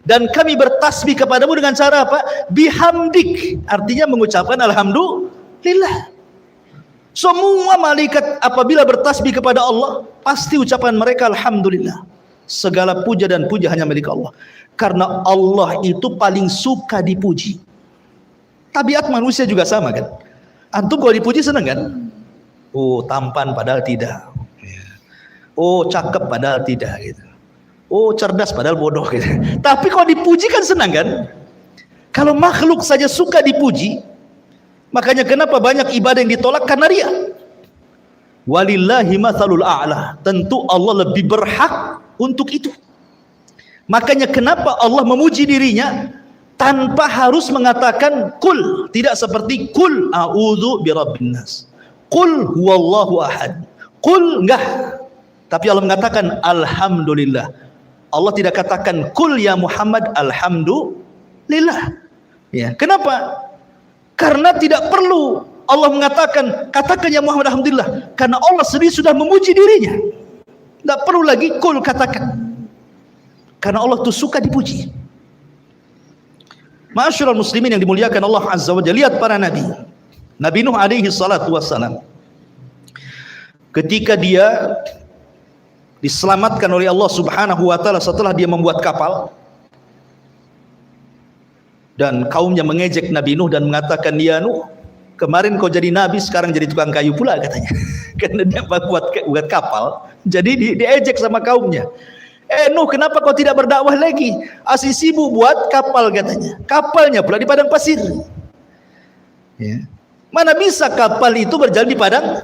Dan kami bertasbih kepadamu dengan cara apa? Bihamdik, artinya mengucapkan alhamdulillah. Semua malaikat apabila bertasbih kepada Allah, pasti ucapan mereka alhamdulillah. Segala puja dan puja hanya milik Allah. Karena Allah itu paling suka dipuji. Tabiat manusia juga sama kan. Antum kalau dipuji senang kan? Oh tampan padahal tidak. Oh cakep padahal tidak gitu. Oh cerdas padahal bodoh gitu. Tapi kalau dipuji kan senang kan? Kalau makhluk saja suka dipuji, makanya kenapa banyak ibadah yang ditolak karena riya. Walillahi matsalul a'la. Tentu Allah lebih berhak untuk itu. Makanya kenapa Allah memuji dirinya tanpa harus mengatakan kul, tidak seperti kul a'udzu birabbin nas, kul huwallahu ahad, kul enggak. Tapi Allah mengatakan alhamdulillah. Allah tidak katakan kul ya Muhammad alhamdulillah. Ya, kenapa? Karena tidak perlu Allah mengatakan katakan ya Muhammad alhamdulillah, karena Allah sendiri sudah memuji dirinya. Tidak perlu lagi kul katakan, karena Allah itu suka dipuji. Ma'asyiral muslimin yang dimuliakan Allah Azza wa Jalla, lihat para nabi. Nabi Nuh alaihi salatu wassalam, ketika dia diselamatkan oleh Allah Subhanahu wa taala setelah dia membuat kapal, dan kaumnya mengejek Nabi Nuh dan mengatakan, ya Nuh, kemarin kau jadi nabi, sekarang jadi tukang kayu pula katanya. Karena dia buat kapal, jadi diejek sama kaumnya. Nuh, kenapa kau tidak berdakwah lagi? Asyik sibuk buat kapal katanya. Kapalnya pula di padang pasir. Ya. Mana bisa kapal itu berjalan di padang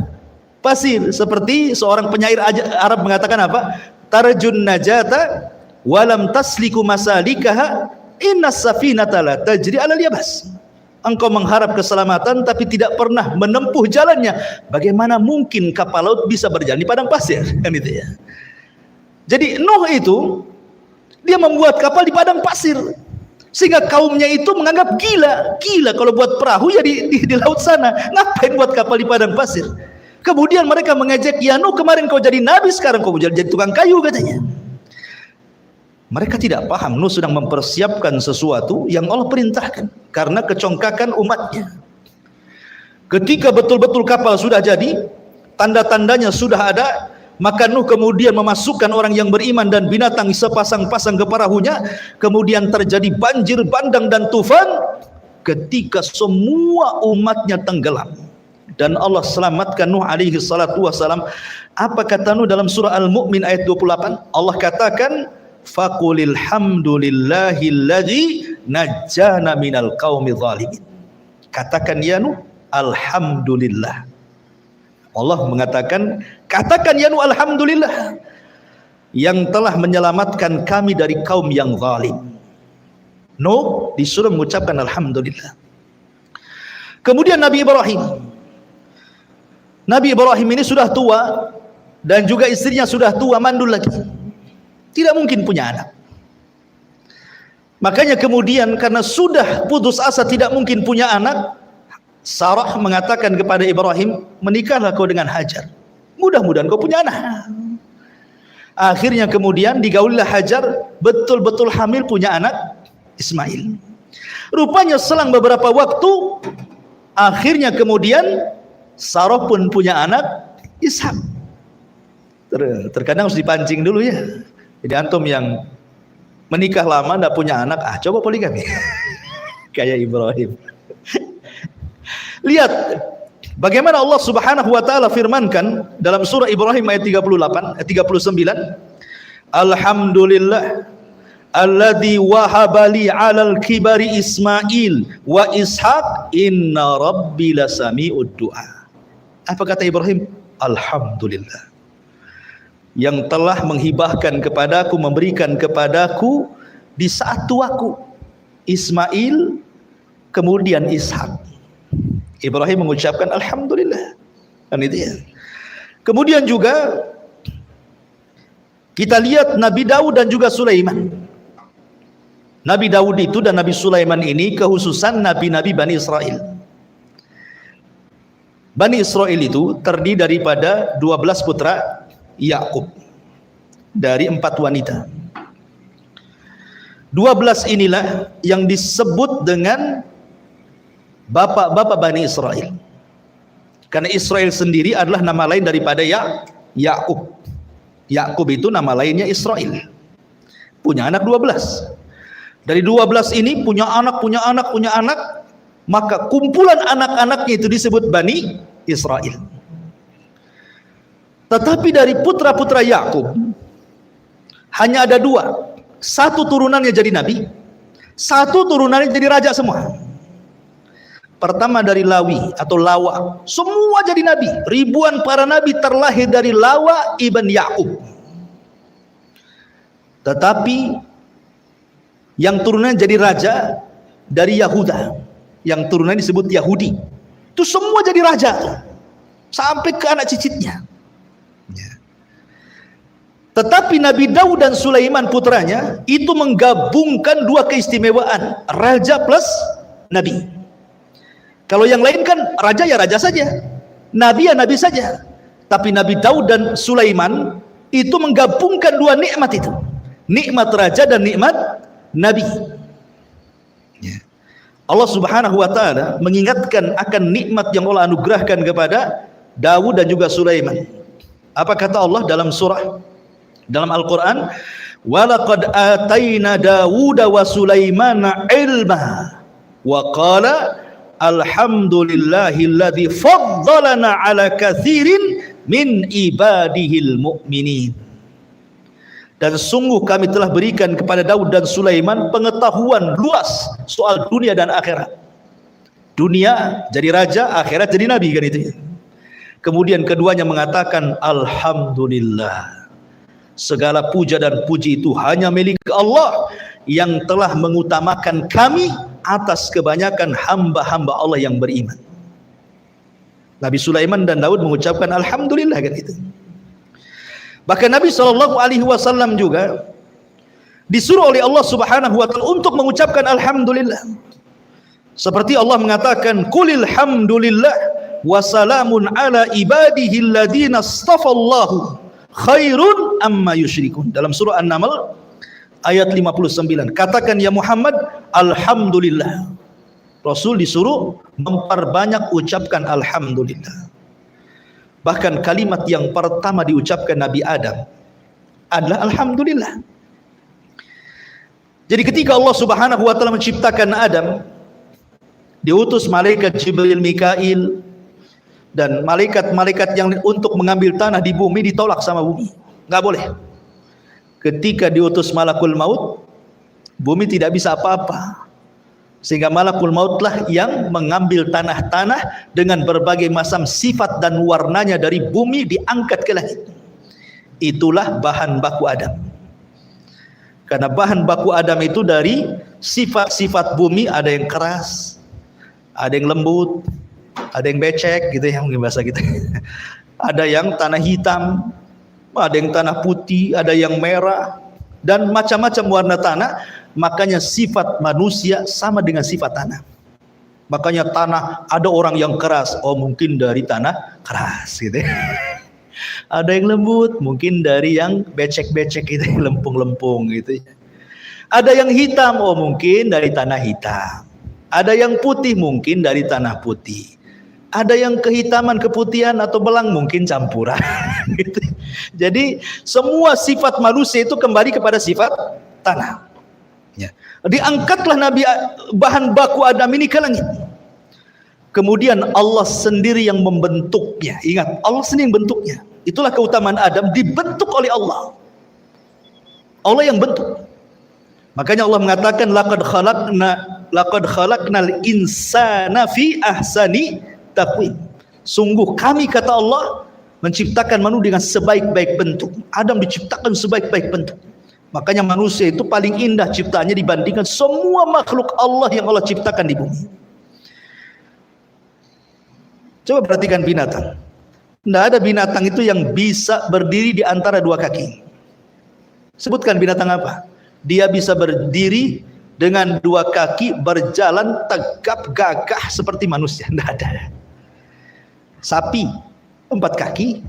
pasir? Seperti seorang penyair Arab mengatakan apa? Tarjun najata walam tasliku masalikaha innas safinata la tajri 'alal yabas. Engkau mengharap keselamatan tapi tidak pernah menempuh jalannya. Bagaimana mungkin kapal laut bisa berjalan di padang pasir? Kan itu ya. Jadi Nuh itu dia membuat kapal di padang pasir. Sehingga kaumnya itu menganggap gila kalau buat perahu ya di laut sana, ngapain buat kapal di padang pasir. Kemudian mereka mengejek, ya Nuh, kemarin kau jadi nabi, sekarang kau jadi tukang kayu, katanya. Mereka tidak paham Nuh sedang mempersiapkan sesuatu yang Allah perintahkan karena kecongkakan umatnya. Ketika betul-betul kapal sudah jadi, tanda-tandanya sudah ada, maka Nuh kemudian memasukkan orang yang beriman dan binatang sepasang-pasang ke perahunya. Kemudian terjadi banjir bandang dan tufan ketika semua umatnya tenggelam, dan Allah selamatkan Nuh alaihi salatu wassalam. Apa kata Nuh dalam surah Al-Mu'min ayat 28? Allah katakan, faqulil hamdulillahilladzi najjana minal qaumi zalimin. Katakan ya Nuh, alhamdulillah. Allah mengatakan, katakan ya Nuh, alhamdulillah, yang telah menyelamatkan kami dari kaum yang zalim. Nuh disuruh mengucapkan alhamdulillah. Kemudian Nabi Ibrahim ini sudah tua dan juga istrinya sudah tua, mandul lagi, tidak mungkin punya anak. Makanya kemudian karena sudah putus asa tidak mungkin punya anak, Sarah mengatakan kepada Ibrahim, menikahlah kau dengan Hajar, mudah-mudahan kau punya anak. Akhirnya kemudian digaulilah Hajar, betul-betul hamil, punya anak Ismail. Rupanya selang beberapa waktu, akhirnya kemudian Sarah pun punya anak Ishak. Terkadang harus dipancing dulu ya. Jadi antum yang menikah lama tidak punya anak, coba poligami kayak Ibrahim. Lihat bagaimana Allah Subhanahu wa taala firmankan dalam surah Ibrahim ayat 39, alhamdulillah alladzi wahabali 'alal kibari Ismail wa Ishaq inna rabbi lasami'ud du'a. Apa kata Ibrahim? Alhamdulillah, yang telah menghibahkan kepadaku, memberikan kepadaku di saat tuaku Ismail kemudian Ishak. Ibrahim mengucapkan alhamdulillah, kan itu ya. Kemudian juga kita lihat Nabi Daud dan juga Sulaiman. Nabi Daud itu dan Nabi Sulaiman ini kehususan nabi-nabi Bani Israel. Bani Israel itu terdiri daripada 12 putra Yakub dari 4 wanita. 12 inilah yang disebut dengan bapak-bapak Bani Israel. Karena Israel sendiri adalah nama lain daripada Yakub. Yakub itu nama lainnya Israel. Punya anak 12. Dari 12 ini punya anak, maka kumpulan anak-anaknya itu disebut Bani Israel. Tetapi dari putra-putra Yakub hanya ada 2. Satu turunannya jadi nabi, satu turunannya jadi raja semua. Pertama dari Lawi atau Lawa, semua jadi nabi. Ribuan para nabi terlahir dari Lawa ibn Yakub. Tetapi yang turunannya jadi raja dari Yahuda, yang turunannya disebut Yahudi, itu semua jadi raja sampai ke anak cicitnya. Tetapi Nabi Daud dan Sulaiman putranya itu menggabungkan 2 keistimewaan, raja plus nabi. Kalau yang lain kan raja ya raja saja, nabi ya nabi saja. Tapi Nabi Daud dan Sulaiman itu menggabungkan 2 nikmat itu, nikmat raja dan nikmat nabi. Allah Subhanahu wa taala mengingatkan akan nikmat yang Allah anugerahkan kepada Daud dan juga Sulaiman. Apa kata Allah dalam Al-Qur'an? Walaqad ataina Dawuda wa Sulaimana ilma wa qala alhamdulillahilladzi faddalana ala katsirin min ibadihil mu'minin. Dan sungguh kami telah berikan kepada Daud dan Sulaiman pengetahuan luas soal dunia dan akhirat. Dunia jadi raja, akhirat jadi nabi, kan itu. Kemudian keduanya mengatakan alhamdulillah, segala puja dan puji itu hanya milik Allah yang telah mengutamakan kami atas kebanyakan hamba-hamba Allah yang beriman. Nabi Sulaiman dan Daud mengucapkan alhamdulillah, kan itu. Bahkan Nabi SAW juga disuruh oleh Allah Subhanahu wa taala untuk mengucapkan alhamdulillah. Seperti Allah mengatakan, "Qulil hamdulillah wa salamun ala ibadihi alladziina astafallahu khairun amma yusyrikun." Dalam surah An-Naml ayat 59. Katakan ya Muhammad, alhamdulillah. Rasul disuruh memperbanyak ucapkan alhamdulillah. Bahkan kalimat yang pertama diucapkan Nabi Adam adalah alhamdulillah. Jadi ketika Allah Subhanahu wa taala menciptakan Adam, diutus malaikat Jibril, Mikail, dan malaikat-malaikat yang untuk mengambil tanah di bumi ditolak sama bumi. Nggak boleh. Ketika diutus malakul maut, bumi tidak bisa apa-apa. Sehingga malakul mautlah yang mengambil tanah-tanah dengan berbagai macam sifat dan warnanya dari bumi diangkat ke langit. Itulah bahan baku Adam. Karena bahan baku Adam itu dari sifat-sifat bumi, ada yang keras, ada yang lembut, ada yang becek gitu ya mungkin bahasa kita. Ada yang tanah hitam, ada yang tanah putih, ada yang merah, dan macam-macam warna tanah. Makanya sifat manusia sama dengan sifat tanah. Makanya tanah, ada orang yang keras, oh mungkin dari tanah keras gitu. Ada yang lembut, mungkin dari yang becek-becek gitu, lempung-lempung gitu. Ada yang hitam, oh mungkin dari tanah hitam. Ada yang putih, mungkin dari tanah putih. Ada yang kehitaman, keputihan atau belang, mungkin campuran. Gitu. Jadi semua sifat manusia itu kembali kepada sifat tanah. Ya. Diangkatlah Nabi bahan baku Adam ini ke langit. Kemudian Allah sendiri yang membentuknya. Ingat, Allah sendiri yang bentuknya. Itulah keutamaan Adam, dibentuk oleh Allah. Allah yang bentuk. Makanya Allah mengatakan laqad khalaqnal insana fi ahsani taqwim. Sungguh kami, kata Allah, menciptakan manusia dengan sebaik-baik bentuk. Adam diciptakan sebaik-baik bentuk. Makanya manusia itu paling indah ciptaannya dibandingkan semua makhluk Allah yang Allah ciptakan di bumi. Coba perhatikan binatang. Tidak ada binatang itu yang bisa berdiri di antara dua kaki. Sebutkan binatang apa? Dia bisa berdiri dengan dua kaki, berjalan tegap gagah seperti manusia. Tidak ada. Sapi 4 kaki,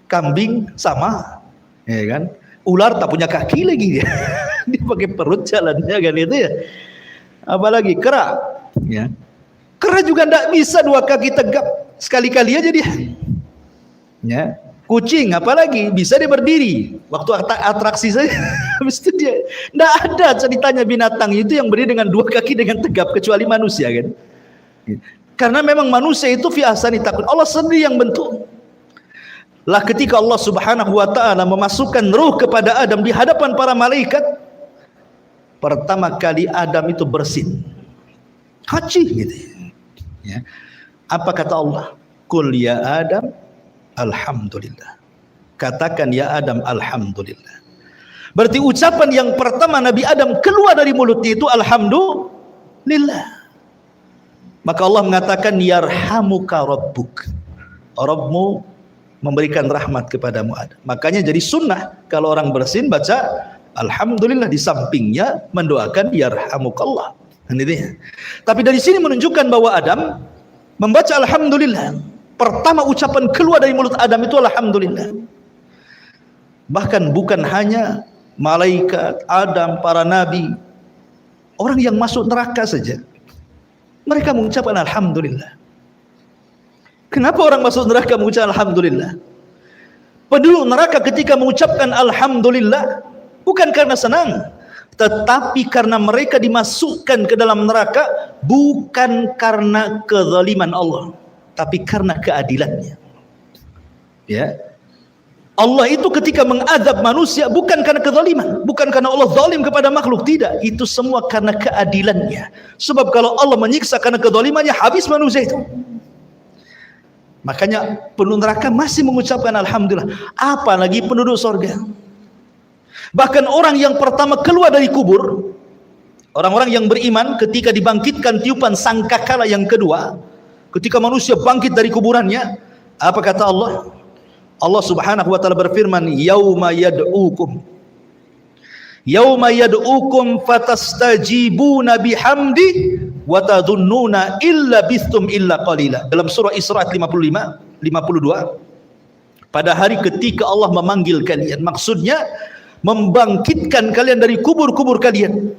kambing sama, ya kan? Ular tak punya kaki lagi dia. Dia pakai perut jalannya kan itu ya. Apalagi kera, ya. Kera juga tidak bisa 2 kaki tegap, sekali-kali aja dia. Ya. Kucing apalagi bisa dia berdiri waktu atraksi saja. Habis itu dia tidak ada ceritanya binatang itu yang berdiri dengan 2 kaki dengan tegap kecuali manusia kan. Karena memang manusia itu fi ahsani taqwim. Allah sendiri yang bentuk. Lah ketika Allah Subhanahu wa taala memasukkan ruh kepada Adam di hadapan para malaikat, pertama kali Adam itu bersin. Haji gitu. Ya. Apa kata Allah? Qul ya Adam alhamdulillah. Katakan ya Adam alhamdulillah. Berarti ucapan yang pertama Nabi Adam keluar dari mulutnya itu alhamdulillah. Maka Allah mengatakan yarhamuka rabbuk. Rabbmu memberikan rahmat kepadamu Adam. Makanya jadi sunnah kalau orang bersin baca alhamdulillah, di sampingnya mendoakan yarhamukallah. Tapi dari sini menunjukkan bahwa Adam membaca alhamdulillah. Pertama ucapan keluar dari mulut Adam itu alhamdulillah. Bahkan bukan hanya malaikat, Adam, para nabi, orang yang masuk neraka saja mereka mengucapkan alhamdulillah. Kenapa orang masuk neraka mengucapkan alhamdulillah? Penduduk neraka ketika mengucapkan alhamdulillah bukan karena senang, tetapi karena mereka dimasukkan ke dalam neraka bukan karena kezaliman Allah, tapi karena keadilannya. Ya. Allah itu ketika mengadab manusia bukan karena kezaliman, bukan karena Allah zalim kepada makhluk, tidak. Itu semua karena keadilannya. Sebab kalau Allah menyiksa karena kezalimannya, habis manusia itu. Makanya penduduk neraka masih mengucapkan alhamdulillah, apalagi penduduk surga. Bahkan orang yang pertama keluar dari kubur, orang-orang yang beriman ketika dibangkitkan tiupan sangkakala yang kedua, ketika manusia bangkit dari kuburannya, apa kata Allah? Allah Subhanahu wa taala berfirman, "Yauma yad'ukum Yauma yad'ukum fatastajibuna bihamdi wa tadhunnuna illa bistum illa qalila. Dalam surah Isra 52. Pada hari ketika Allah memanggil kalian, maksudnya membangkitkan kalian dari kubur-kubur kalian.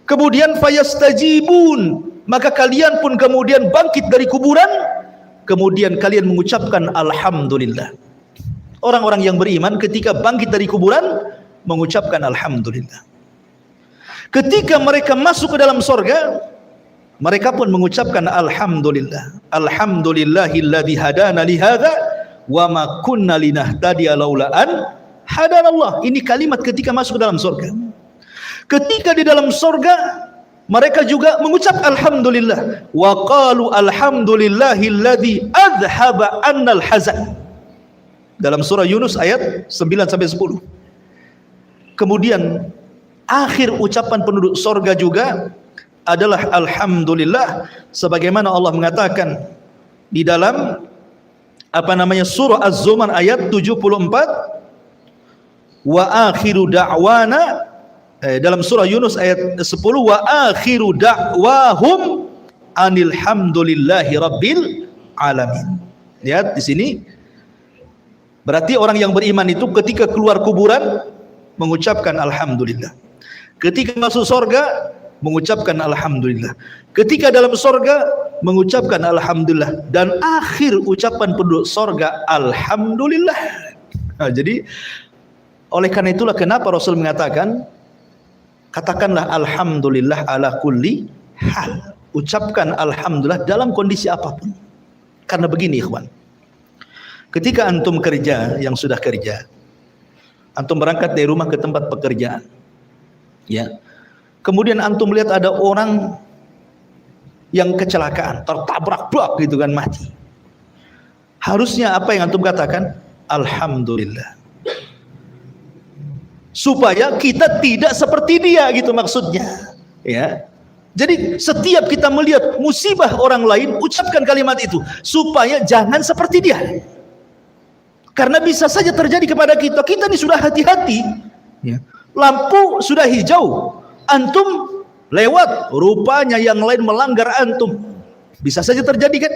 Kemudian fayastajibun, maka kalian pun kemudian bangkit dari kuburan, kemudian kalian mengucapkan alhamdulillah. Orang-orang yang beriman ketika bangkit dari kuburan mengucapkan alhamdulillah. Ketika mereka masuk ke dalam sorga, mereka pun mengucapkan alhamdulillah. Alhamdulillahilladzi hadana li hadza wa ma kunna linahtadiya laula an hadanallah. Ini kalimat ketika masuk ke dalam sorga. Ketika di dalam sorga, mereka juga mengucap alhamdulillah. Wa qalu alhamdulillahilladzi adhaba annal hazan. Dalam surah Yunus ayat 9-10. Kemudian akhir ucapan penduduk sorga juga adalah alhamdulillah, sebagaimana Allah mengatakan di dalam surah Az-Zumar ayat 74, wa akhiru da'wana, dalam surah Yunus ayat 10, wa akhiru da'wahum anil hamdulillahi rabbil alamin. Lihat di sini, berarti orang yang beriman itu ketika keluar kuburan mengucapkan alhamdulillah. Ketika masuk sorga mengucapkan alhamdulillah. Ketika dalam sorga mengucapkan alhamdulillah. Dan akhir ucapan penduduk sorga alhamdulillah. Nah, jadi oleh karena itulah kenapa Rasul mengatakan, katakanlah alhamdulillah ala kulli hal. Ucapkan alhamdulillah dalam kondisi apapun. Karena begini ikhwan, ketika antum kerja, yang sudah kerja, antum berangkat dari rumah ke tempat pekerjaan, ya, kemudian antum melihat ada orang yang kecelakaan, tertabrak blok gitu kan, mati. Harusnya apa yang antum katakan? Alhamdulillah. Supaya kita tidak seperti dia gitu maksudnya, ya. Jadi setiap kita melihat musibah orang lain, ucapkan kalimat itu supaya jangan seperti dia. Karena bisa saja terjadi kepada kita. Kita ini sudah hati-hati, ya. Lampu sudah hijau, antum lewat, rupanya yang lain melanggar antum. Bisa saja terjadi kan?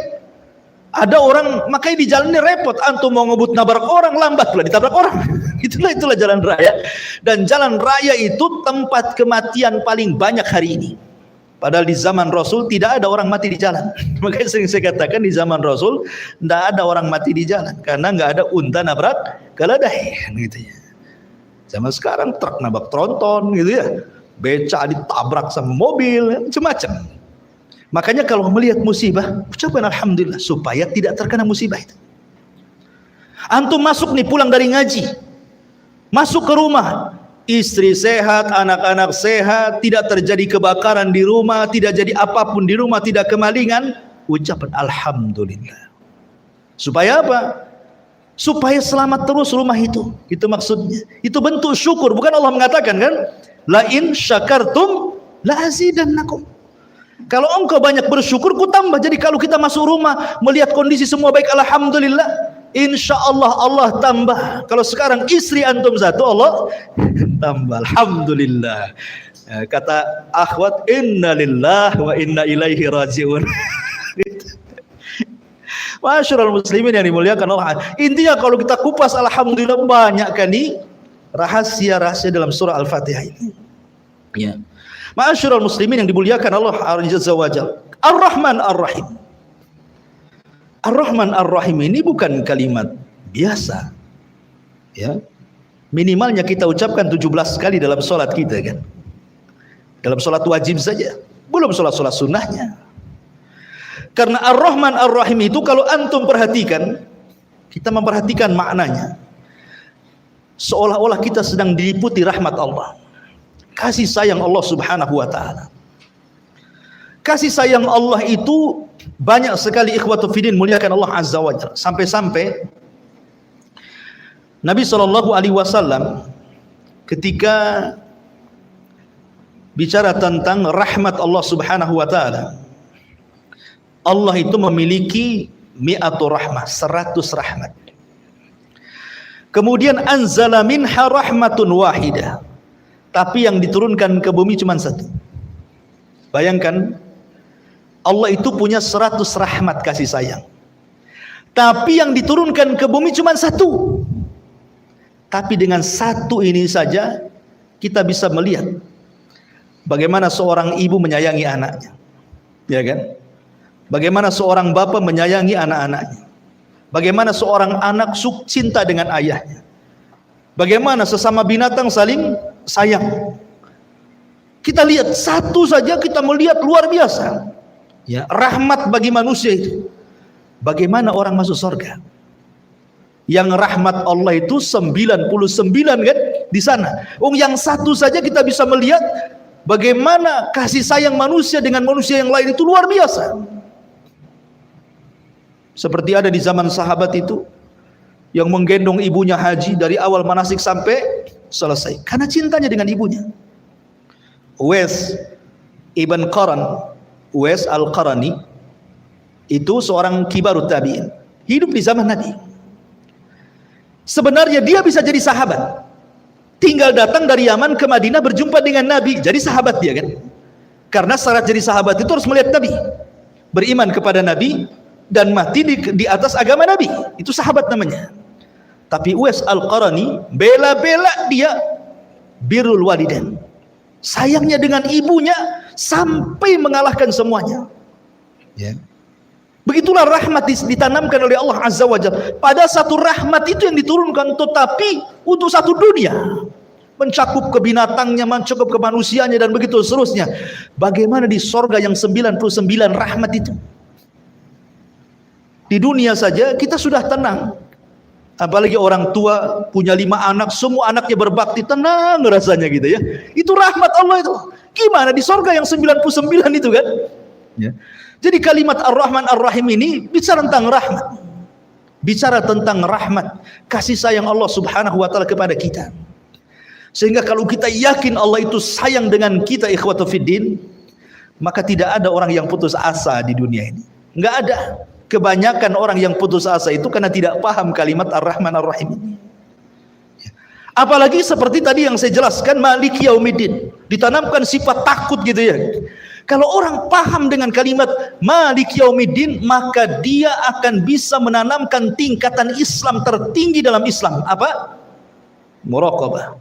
Ada orang makanya di jalan ini repot, antum mau ngebut nabrak orang, lambat pula ditabrak orang. Itulah jalan raya. Dan jalan raya itu tempat kematian paling banyak hari ini. Padahal di zaman Rasul tidak ada orang mati di jalan. Makanya sering saya katakan di zaman Rasul tidak ada orang mati di jalan, karena nggak ada unta nabrak keledai gitu ya. Zaman sekarang truk nabrak tronton gitu ya, beca ditabrak sama mobil, macam-macam. Makanya kalau melihat musibah, ucapkan alhamdulillah supaya tidak terkena musibah itu. Antum masuk nih pulang dari ngaji, masuk ke rumah, istri sehat, anak-anak sehat, tidak terjadi kebakaran di rumah, tidak jadi apapun di rumah, tidak kemalingan, ucapkan alhamdulillah. Supaya apa? Supaya selamat terus rumah itu. Itu maksudnya. Itu bentuk syukur. Bukan Allah mengatakan kan, la in syakartum la azidannakum. Kalau engkau banyak bersyukur, ku tambah. Jadi kalau kita masuk rumah melihat kondisi semua baik, alhamdulillah, insya Allah Allah tambah. Kalau sekarang istri antum satu, Allah tambah, alhamdulillah. Kata akhwat, inna lillah wa inna ilaihi rajiun. Masyarul muslimin yang dimuliakan Allah. Intinya kalau kita kupas, alhamdulillah, banyak kan nih rahasia-rahasia dalam surah Al-Fatihah ini, ya. Masyarul muslimin yang dimuliakan Allah Azza wa Jalla. Ar-Rahman Ar-Rahim. Ar-Rahman Ar-Rahim ini bukan kalimat biasa, ya. Minimalnya kita ucapkan 17 kali dalam sholat kita kan. Dalam sholat wajib saja, belum sholat-sholat sunnahnya. Karena Ar-Rahman Ar-Rahim itu kalau antum perhatikan, kita memperhatikan maknanya, seolah-olah kita sedang diliputi rahmat Allah, kasih sayang Allah subhanahu wa ta'ala. Kasih sayang Allah itu banyak sekali, ikhwatu fiddin, muliakan Allah azza wa jalla. Sampai-sampai Nabi SAW ketika bicara tentang rahmat Allah subhanahu wa ta'ala, Allah itu memiliki mi'atu rahmah, 100 rahmat. Kemudian anzala minha rahmatun wahidah. tapi yang diturunkan ke bumi cuma satu. Bayangkan, Allah itu punya 100 rahmat kasih sayang, tapi yang diturunkan ke bumi cuma satu. Tapi dengan satu ini saja kita bisa melihat bagaimana seorang ibu menyayangi anaknya, ya kan? Bagaimana seorang bapak menyayangi anak-anaknya, bagaimana seorang anak cinta dengan ayahnya, bagaimana sesama binatang saling sayang. Kita lihat satu saja kita melihat luar biasa, ya, rahmat bagi manusia itu. Bagaimana orang masuk surga? Yang rahmat Allah itu 99 kan di sana. Yang satu saja kita bisa melihat bagaimana kasih sayang manusia dengan manusia yang lain itu luar biasa. Seperti ada di zaman sahabat itu yang menggendong ibunya haji dari awal manasik sampai selesai karena cintanya dengan ibunya. Uwais ibn Qaran, Uwais al-Qarani itu seorang kibarut tabi'in, hidup di zaman Nabi. Sebenarnya dia bisa jadi sahabat, tinggal datang dari Yaman ke Madinah berjumpa dengan Nabi, jadi sahabat dia kan. Karena syarat jadi sahabat itu harus melihat Nabi, beriman kepada Nabi, dan mati di atas agama Nabi. Itu sahabat namanya. Tapi Uwais al-Qarani bela-bela dia birrul walidain, sayangnya dengan ibunya sampai mengalahkan semuanya, ya. Begitulah rahmat ditanamkan oleh Allah Azza wa Jalla. Pada satu rahmat itu yang diturunkan, tetapi untuk satu dunia, mencakup ke binatangnya, mencakup ke manusianya, dan begitu seterusnya. Bagaimana di sorga yang 99 rahmat itu? Di dunia saja kita sudah tenang, apalagi orang tua punya 5 anak, semua anaknya berbakti, tenang rasanya gitu ya. Itu rahmat Allah itu. Gimana di sorga yang 99 itu kan, ya. Jadi kalimat Ar-Rahman Ar-Rahim ini bicara tentang rahmat, bicara tentang rahmat, kasih sayang Allah Subhanahu wa taala kepada kita. Sehingga kalau kita yakin Allah itu sayang dengan kita, ikhwatu fiddin, maka tidak ada orang yang putus asa di dunia ini. Enggak ada. Kebanyakan orang yang putus asa itu karena tidak paham kalimat Ar-Rahman Ar-Rahim ini. Apalagi seperti tadi yang saya jelaskan, Maliki Yaumiddin, ditanamkan sifat takut gitu ya. Kalau orang paham dengan kalimat Maliki Yaumiddin, maka dia akan bisa menanamkan tingkatan Islam tertinggi dalam Islam. Apa? Muraqabah.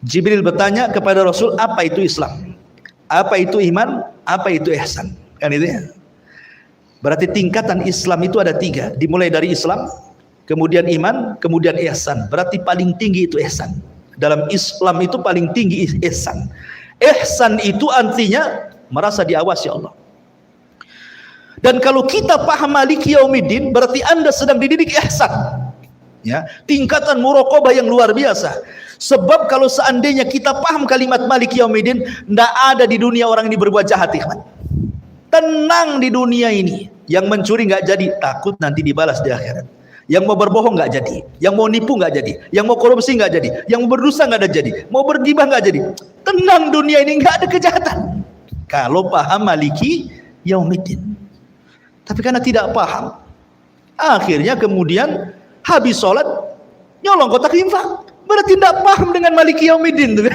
Jibril bertanya kepada Rasul, apa itu Islam? Apa itu iman? Apa itu ihsan? Kan itu ya. Berarti tingkatan Islam itu ada 3. Dimulai dari Islam, kemudian iman, kemudian ihsan. Berarti paling tinggi itu ihsan. Dalam Islam itu paling tinggi ihsan. Ihsan itu artinya merasa diawasi Allah. Dan kalau kita paham Maliki Yaumiddin, berarti Anda sedang dididik ihsan, ya, tingkatan muraqabah yang luar biasa. Sebab kalau seandainya kita paham kalimat Maliki Yaumiddin, tidak ada di dunia orang ini berbuat jahat, ikhwan. Tenang di dunia ini. Yang mencuri nggak jadi, takut nanti dibalas di akhirat. Yang mau berbohong nggak jadi, yang mau nipu nggak jadi, yang mau korupsi nggak jadi, yang mau berdosa nggak ada jadi, mau bergibah nggak jadi. Tenang dunia ini, nggak ada kejahatan. Kalau paham Maliki Yaumiddin. Tapi karena tidak paham, akhirnya kemudian habis sholat nyolong kotak infak. Berarti tidak paham dengan Maliki Yaumiddin tuh.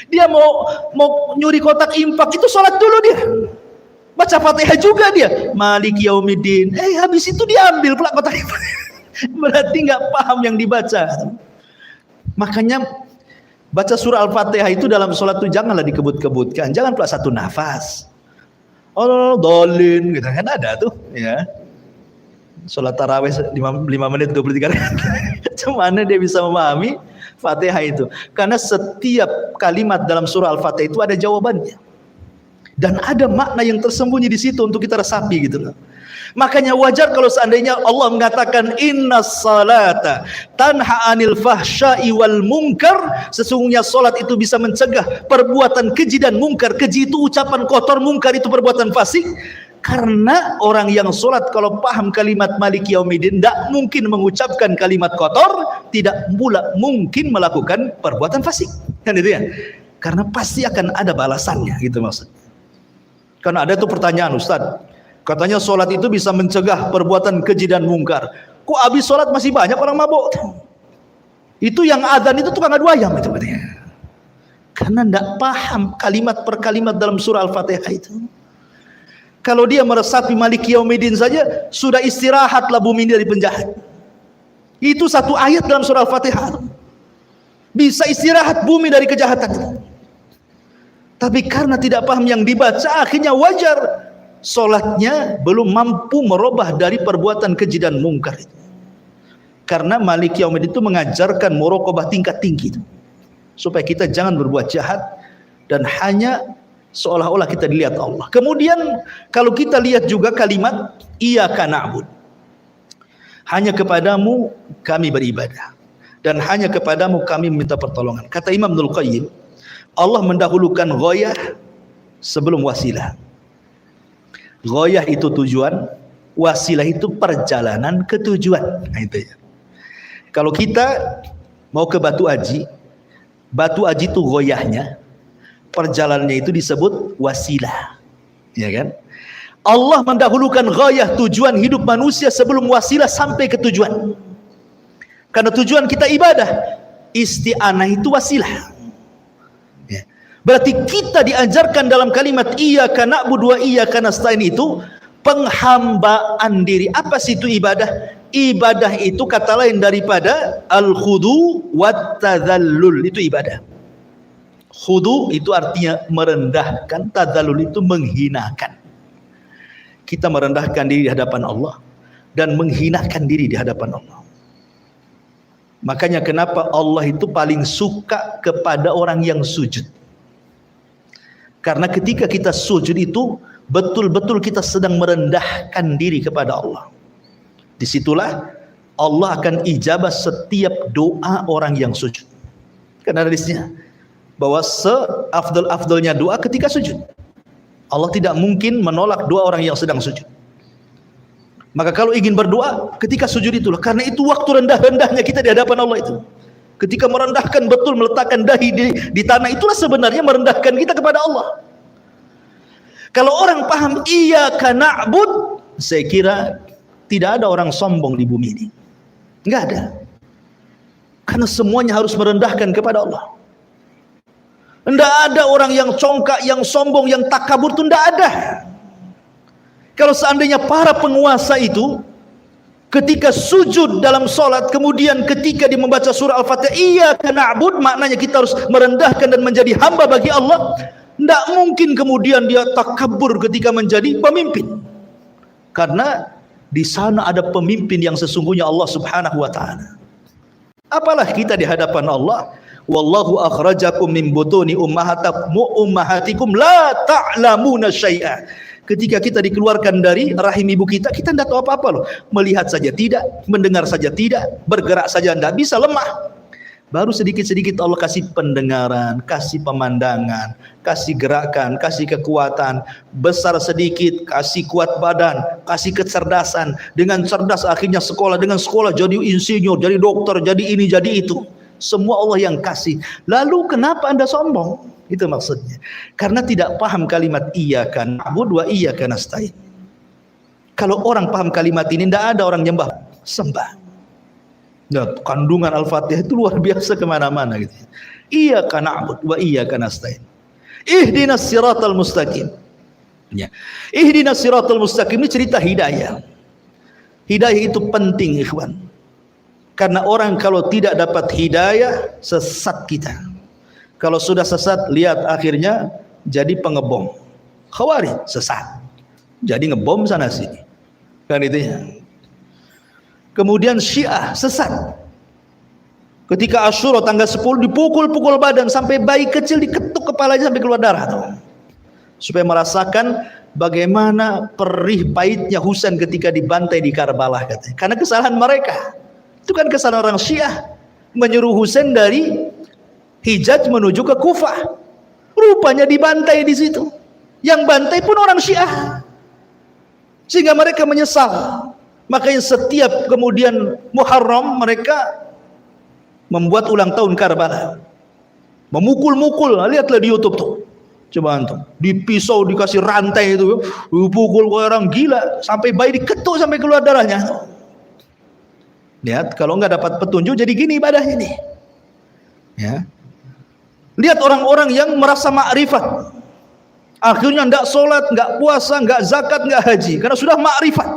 Dia mau nyuri kotak infak itu sholat dulu dia, baca Fatihah juga dia, Maliki Yaumiddin. Habis itu diambil pula kotak infak. Berarti nggak paham yang dibaca. Makanya baca surah Al-Fatihah itu dalam sholat itu janganlah dikebut-kebutkan, jangan pula satu nafas. Oh, dolin gitu kan ada tuh, ya. Sholat tarawih 5 menit 23 menit. Cuman dia bisa memahami Fatihah itu, karena setiap kalimat dalam surah Al-Fatihah itu ada jawabannya. Dan ada makna yang tersembunyi di situ untuk kita resapi gitu loh. Makanya wajar kalau seandainya Allah mengatakan innas salata tanha anil fahsya'i wal munkar, sesungguhnya salat itu bisa mencegah perbuatan keji dan mungkar. Keji itu ucapan kotor, mungkar itu perbuatan fasik. Karena orang yang salat kalau paham kalimat Maliki Yaumiddin tidak mungkin mengucapkan kalimat kotor, tidak pula mungkin melakukan perbuatan fasik. Kan itu ya? Karena pasti akan ada balasannya gitu maksudnya. Karena ada tuh pertanyaan, Ustaz, katanya sholat itu bisa mencegah perbuatan keji dan mungkar. Kok habis sholat masih banyak orang mabuk? Itu yang adzan itu tukang adu ayam itu katanya. Karena tidak paham kalimat per kalimat dalam surah Al-Fatihah itu. Kalau dia meresapi Maliki Yaumiddin saja, sudah istirahatlah bumi dari penjahat. Itu satu ayat dalam surah Al-Fatihah. Bisa istirahat bumi dari kejahatan. Tapi karena tidak paham yang dibaca, akhirnya wajar solatnya belum mampu merubah dari perbuatan keji dan mungkar itu. Karena Maliki Yaumiddin itu mengajarkan muraqabah tingkat tinggi itu. Supaya kita jangan berbuat jahat dan hanya seolah-olah kita dilihat Allah. Kemudian kalau kita lihat juga kalimat iyyaka na'bud. Hanya kepadamu kami beribadah dan hanya kepadamu kami meminta pertolongan. Kata Imam Ibnul Qayyim, Allah mendahulukan ghayah sebelum wasilah. Ghayah itu tujuan, wasilah itu perjalanan ke tujuan. Nah, itu ya. Kalau kita mau ke Batu Aji itu ghayahnya, perjalanannya itu disebut wasilah, ya kan? Allah mendahulukan ghayah tujuan hidup manusia sebelum wasilah sampai ke tujuan. Karena tujuan kita ibadah, isti'anah itu wasilah. Ya. Berarti kita diajarkan dalam kalimat iyyaka na'budu wa iyyaka nasta'in itu penghambaan diri. Apa sih itu ibadah? Ibadah itu kata lain daripada al-khudu wat tadzallul, itu ibadah. Khudu itu artinya merendahkan, tadzallul itu menghinakan. Kita merendahkan diri di hadapan Allah dan menghinakan diri di hadapan Allah. Makanya kenapa Allah itu paling suka kepada orang yang sujud. Karena ketika kita sujud itu betul-betul kita sedang merendahkan diri kepada Allah. Disitulah Allah akan ijabah setiap doa orang yang sujud. Karena hadisnya bahwa seafdal-afdalnya doa ketika sujud. Allah tidak mungkin menolak doa orang yang sedang sujud. Maka kalau ingin berdoa ketika sujud itulah, karena itu waktu rendah-rendahnya kita di hadapan Allah itu. Ketika merendahkan betul, meletakkan dahi di tanah, itulah sebenarnya merendahkan kita kepada Allah. Kalau orang paham iyyaka na'bud, saya kira tidak ada orang sombong di bumi ini. Enggak ada. Karena semuanya harus merendahkan kepada Allah. Tidak ada orang yang congkak, yang sombong, yang takabur itu tidak ada. Kalau seandainya para penguasa itu ketika sujud dalam solat, kemudian ketika dia membaca surah Al-Fatihah iyyaka na'bud, maknanya kita harus merendahkan dan menjadi hamba bagi Allah. Tidak mungkin kemudian dia takabur ketika menjadi pemimpin. Karena di sana ada pemimpin yang sesungguhnya Allah Subhanahu wa taala. Apalah kita di hadapan Allah, wallahu akhrajakum min butuni ummahatikum la ta'lamuna syai'a. Ketika kita dikeluarkan dari rahim ibu kita tidak tahu apa-apa loh. Melihat saja tidak, mendengar saja tidak, bergerak saja tidak bisa, lemah. Baru sedikit-sedikit Allah kasih pendengaran, kasih pemandangan, kasih gerakan, kasih kekuatan. Besar sedikit, kasih kuat badan, kasih kecerdasan. Dengan cerdas akhirnya sekolah, dengan sekolah jadi insinyur, jadi dokter, jadi ini, jadi itu. Semua Allah yang kasih. Lalu kenapa Anda sombong? Itu maksudnya. Karena tidak paham kalimat iyyaka na'budu wa iyyaka nasta'in. Kalau orang paham kalimat ini, tidak ada orang nyembah, sembah. Nah, kandungan Al-Fatihah itu luar biasa kemana-mana gitu. Iyyaka na'budu wa iyyaka nasta'in. Ihdinas siratal mustaqim. Ya. Ihdinas siratal mustaqim ini cerita hidayah. Hidayah itu penting, ikhwan. Karena orang kalau tidak dapat hidayah, sesat kita. Kalau sudah sesat, lihat akhirnya jadi pengebom. Khawarij sesat, jadi ngebom sana sini. Kan itu ya. Kemudian Syiah sesat. Ketika Asyura tanggal 10 dipukul-pukul badan sampai bayi kecil diketuk kepalanya sampai keluar darah tuh. Supaya merasakan bagaimana perih pahitnya Husain ketika dibantai di Karbala katanya. Karena kesalahan mereka. Itu kan kesalahan orang Syiah menyuruh Husain dari Hijaz menuju ke Kufah. Rupanya dibantai di situ. Yang bantai pun orang Syiah. Sehingga mereka menyesal. Makanya setiap kemudian Muharram mereka membuat ulang tahun Karbala. Memukul-mukul, lihatlah di YouTube tuh. Coba antum, di pisau dikasih rantai itu, dipukul kayak orang gila sampai bayi diketuk sampai keluar darahnya. Lihat, kalau nggak dapat petunjuk jadi gini ibadahnya nih. Ya. Lihat orang-orang yang merasa makrifat, akhirnya tidak sholat, tidak puasa, tidak zakat, tidak haji, karena sudah makrifat,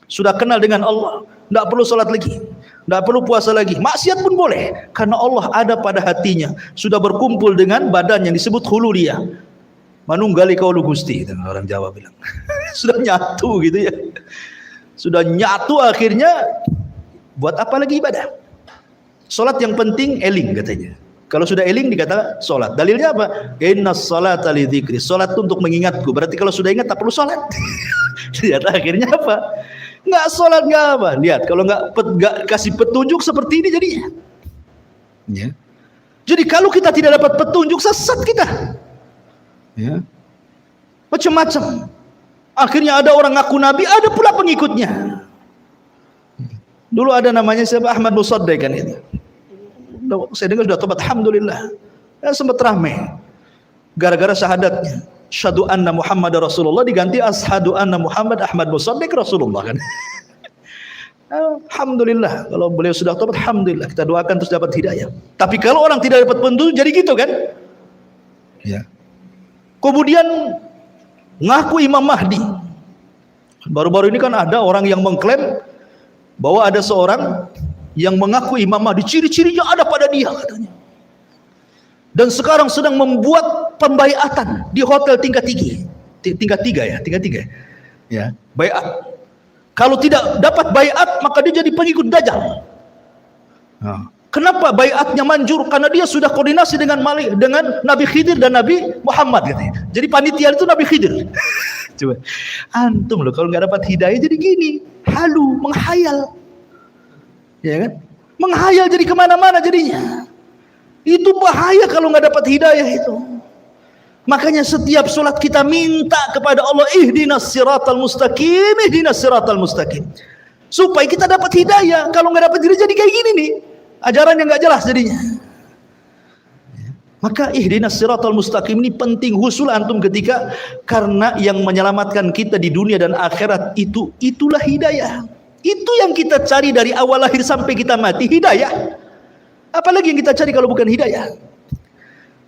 sudah kenal dengan Allah, tidak perlu sholat lagi, tidak perlu puasa lagi, maksiat pun boleh, karena Allah ada pada hatinya, sudah berkumpul dengan badan yang disebut hululiyah, manunggali kaulu gusti, orang Jawa bilang. Sudah nyatu gitu ya, sudah nyatu, akhirnya buat apa lagi ibadah? Sholat yang penting eling katanya. Kalau sudah eling dikatakan sholat. Dalilnya apa? Inna sholata li dzikri. Sholat itu untuk mengingatku. Berarti kalau sudah ingat tak perlu sholat. Lihat akhirnya apa? Nggak sholat nggak apa. Lihat kalau nggak kasih petunjuk seperti ini jadinya. Ya. Jadi kalau kita tidak dapat petunjuk, sesat kita. Ya. Macam-macam. Akhirnya ada orang ngaku nabi, ada pula pengikutnya. Dulu ada namanya siapa, Ahmad Musaddiq kan itu. Saya dengar sudah tobat, alhamdulillah. Sempat ramai gara-gara syahadatnya. Asyhadu anna Muhammad Rasulullah diganti asyhadu anna Muhammad Ahmad Musaddiq Rasulullah kan. Alhamdulillah, kalau beliau sudah tobat, alhamdulillah, kita doakan terus dapat hidayah. Tapi kalau orang tidak dapat petunjuk jadi gitu kan? Ya. Kemudian ngaku Imam Mahdi. Baru-baru ini kan ada orang yang mengklaim bahwa ada seorang yang mengaku Imam Mahdi, ciri-cirinya ada pada dia katanya. Dan sekarang sedang membuat pembaiatan di hotel tingkat 3 ya, baiat. Kalau tidak dapat baiat maka dia jadi pengikut Dajjal. Nah, kenapa baiatnya manjur? Karena dia sudah koordinasi dengan Nabi Khidir dan Nabi Muhammad katanya. Jadi panitia itu Nabi Khidir. Coba antum loh, kalau nggak dapat hidayah jadi gini, halu, menghayal, ya kan? Menghayal jadi kemana-mana jadinya. Itu bahaya kalau nggak dapat hidayah itu. Makanya setiap sholat kita minta kepada Allah, ihdinas siratal mustaqim, ihdinas siratal mustaqim, supaya kita dapat hidayah. Kalau nggak dapat hidayah jadi kayak gini nih, ajaran yang nggak jelas jadinya. Maka ihdinas siratal mustaqim ini penting, husul antum ketika, karena yang menyelamatkan kita di dunia dan akhirat itulah hidayah. Itu yang kita cari dari awal lahir sampai kita mati, hidayah. Apalagi yang kita cari kalau bukan hidayah?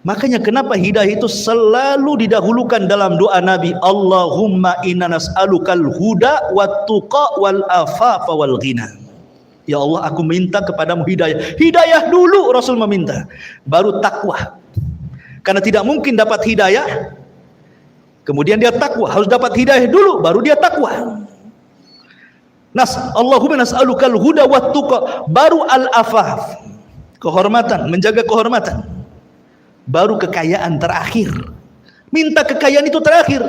Makanya kenapa hidayah itu selalu didahulukan dalam doa Nabi, Allahumma inna nas'alukal huda wat tuqa wal afafa wal ghina. Ya Allah, aku minta kepadamu hidayah. Hidayah dulu Rasul meminta, baru takwa. Karena tidak mungkin dapat hidayah kemudian dia takwa, harus dapat hidayah dulu baru dia takwa. Allahumma nas'alukal huda wat tuqa, baru al afaf, kehormatan, menjaga kehormatan, baru kekayaan terakhir. Minta kekayaan itu terakhir.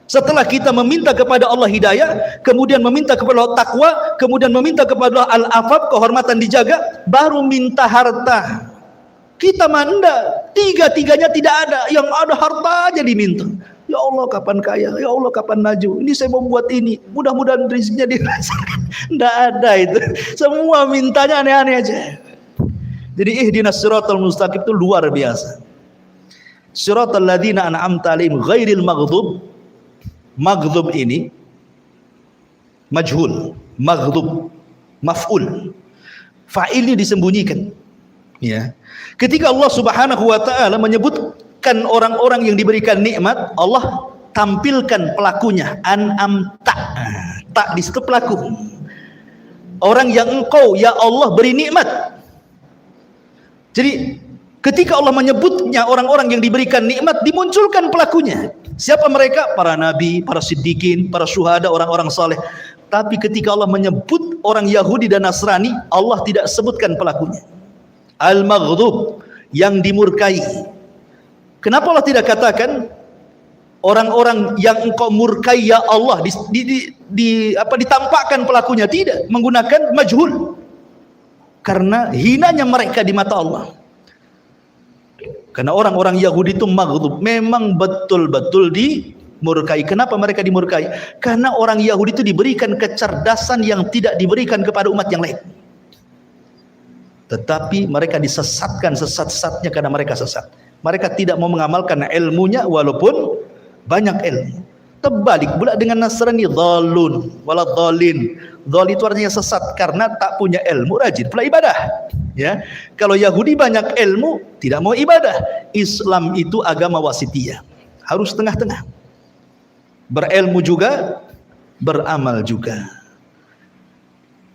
Setelah kita meminta kepada Allah hidayah, kemudian meminta kepada Allah takwa, kemudian meminta kepada Allah al-afaf, kehormatan dijaga, baru minta harta. Kita manda, tiga-tiganya tidak ada. Yang ada harta aja diminta. Ya Allah kapan kaya, ya Allah kapan maju, ini saya mau buat ini, mudah-mudahan rezekinya dirasakan. Tidak ada itu. Semua mintanya aneh-aneh aja. Jadi ihdinas siratal mustaqim itu luar biasa. Siratal ladzina an'amta 'alaihim ghairil maghdub. Maghdub ini majhul, maghdub maf'ul. Fa'ilnya disembunyikan. Ya. Ketika Allah Subhanahu wa taala menyebutkan orang-orang yang diberikan nikmat, Allah tampilkan pelakunya, an'amta. Tak di situ pelaku. Orang yang engkau ya Allah beri nikmat. Jadi ketika Allah menyebutnya orang-orang yang diberikan nikmat, dimunculkan pelakunya. Siapa mereka? Para nabi, para siddiqin, para syuhada, orang-orang saleh. Tapi ketika Allah menyebut orang Yahudi dan Nasrani, Allah tidak sebutkan pelakunya. Al-maghdub, yang dimurkai. Kenapa Allah tidak katakan orang-orang yang engkau murkai ya Allah, ditampakkan pelakunya? Tidak, menggunakan majhul. Karena hinanya mereka di mata Allah. Karena orang-orang Yahudi itu maghdub, memang betul-betul dimurkai. Kenapa mereka dimurkai? Karena orang Yahudi itu diberikan kecerdasan yang tidak diberikan kepada umat yang lain. Tetapi mereka disesatkan sesat-sesatnya karena mereka sesat. Mereka tidak mau mengamalkan ilmunya walaupun banyak ilmu. Terbalik pula dengan Nasrani, dhalun wala dhalin. Dhal itu artinya sesat karena tak punya ilmu, rajin pula ibadah. Ya, kalau Yahudi banyak ilmu, tidak mau ibadah. Islam itu agama wasitiyah, harus tengah-tengah. Berilmu juga, beramal juga.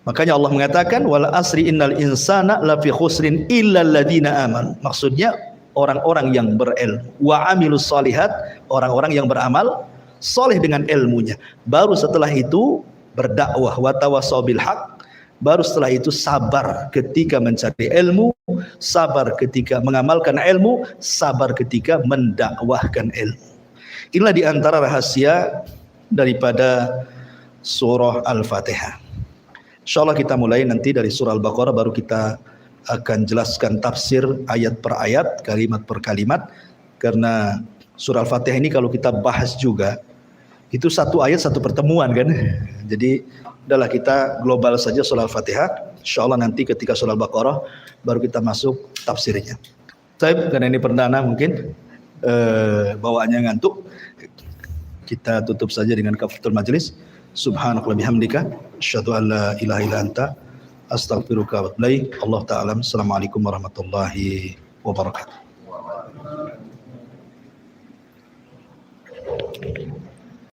Makanya Allah mengatakan wal asri innal insana lafi khusrin illa alladziina amanu. Maksudnya orang-orang yang berilmu, wa amilus shalihat, orang-orang yang beramal soleh dengan ilmunya. Baru setelah itu berdakwah, wa tawassaw bil haq. Baru setelah itu sabar ketika mencari ilmu, sabar ketika mengamalkan ilmu, sabar ketika mendakwahkan ilmu. Inilah di antara rahasia daripada surah Al-Fatihah. Insyaallah kita mulai nanti dari surah Al-Baqarah, baru kita akan jelaskan tafsir ayat per ayat, kalimat per kalimat. Karena surah Al-Fatihah ini kalau kita bahas juga, itu satu ayat satu pertemuan kan. Jadi adalah kita global saja surah Al-Fatihah. Insyaallah nanti ketika surah Al-Baqarah baru kita masuk tafsirnya. Baik, karena ini perdana mungkin bawaannya ngantuk, kita tutup saja dengan kafaratul majelis. Subhanakallahumma bihamdika asyhadu an la ilaha illa anta astaghfiruka wa atubu ilaik. Allah ta'ala. Assalamualaikum warahmatullahi wabarakatuh.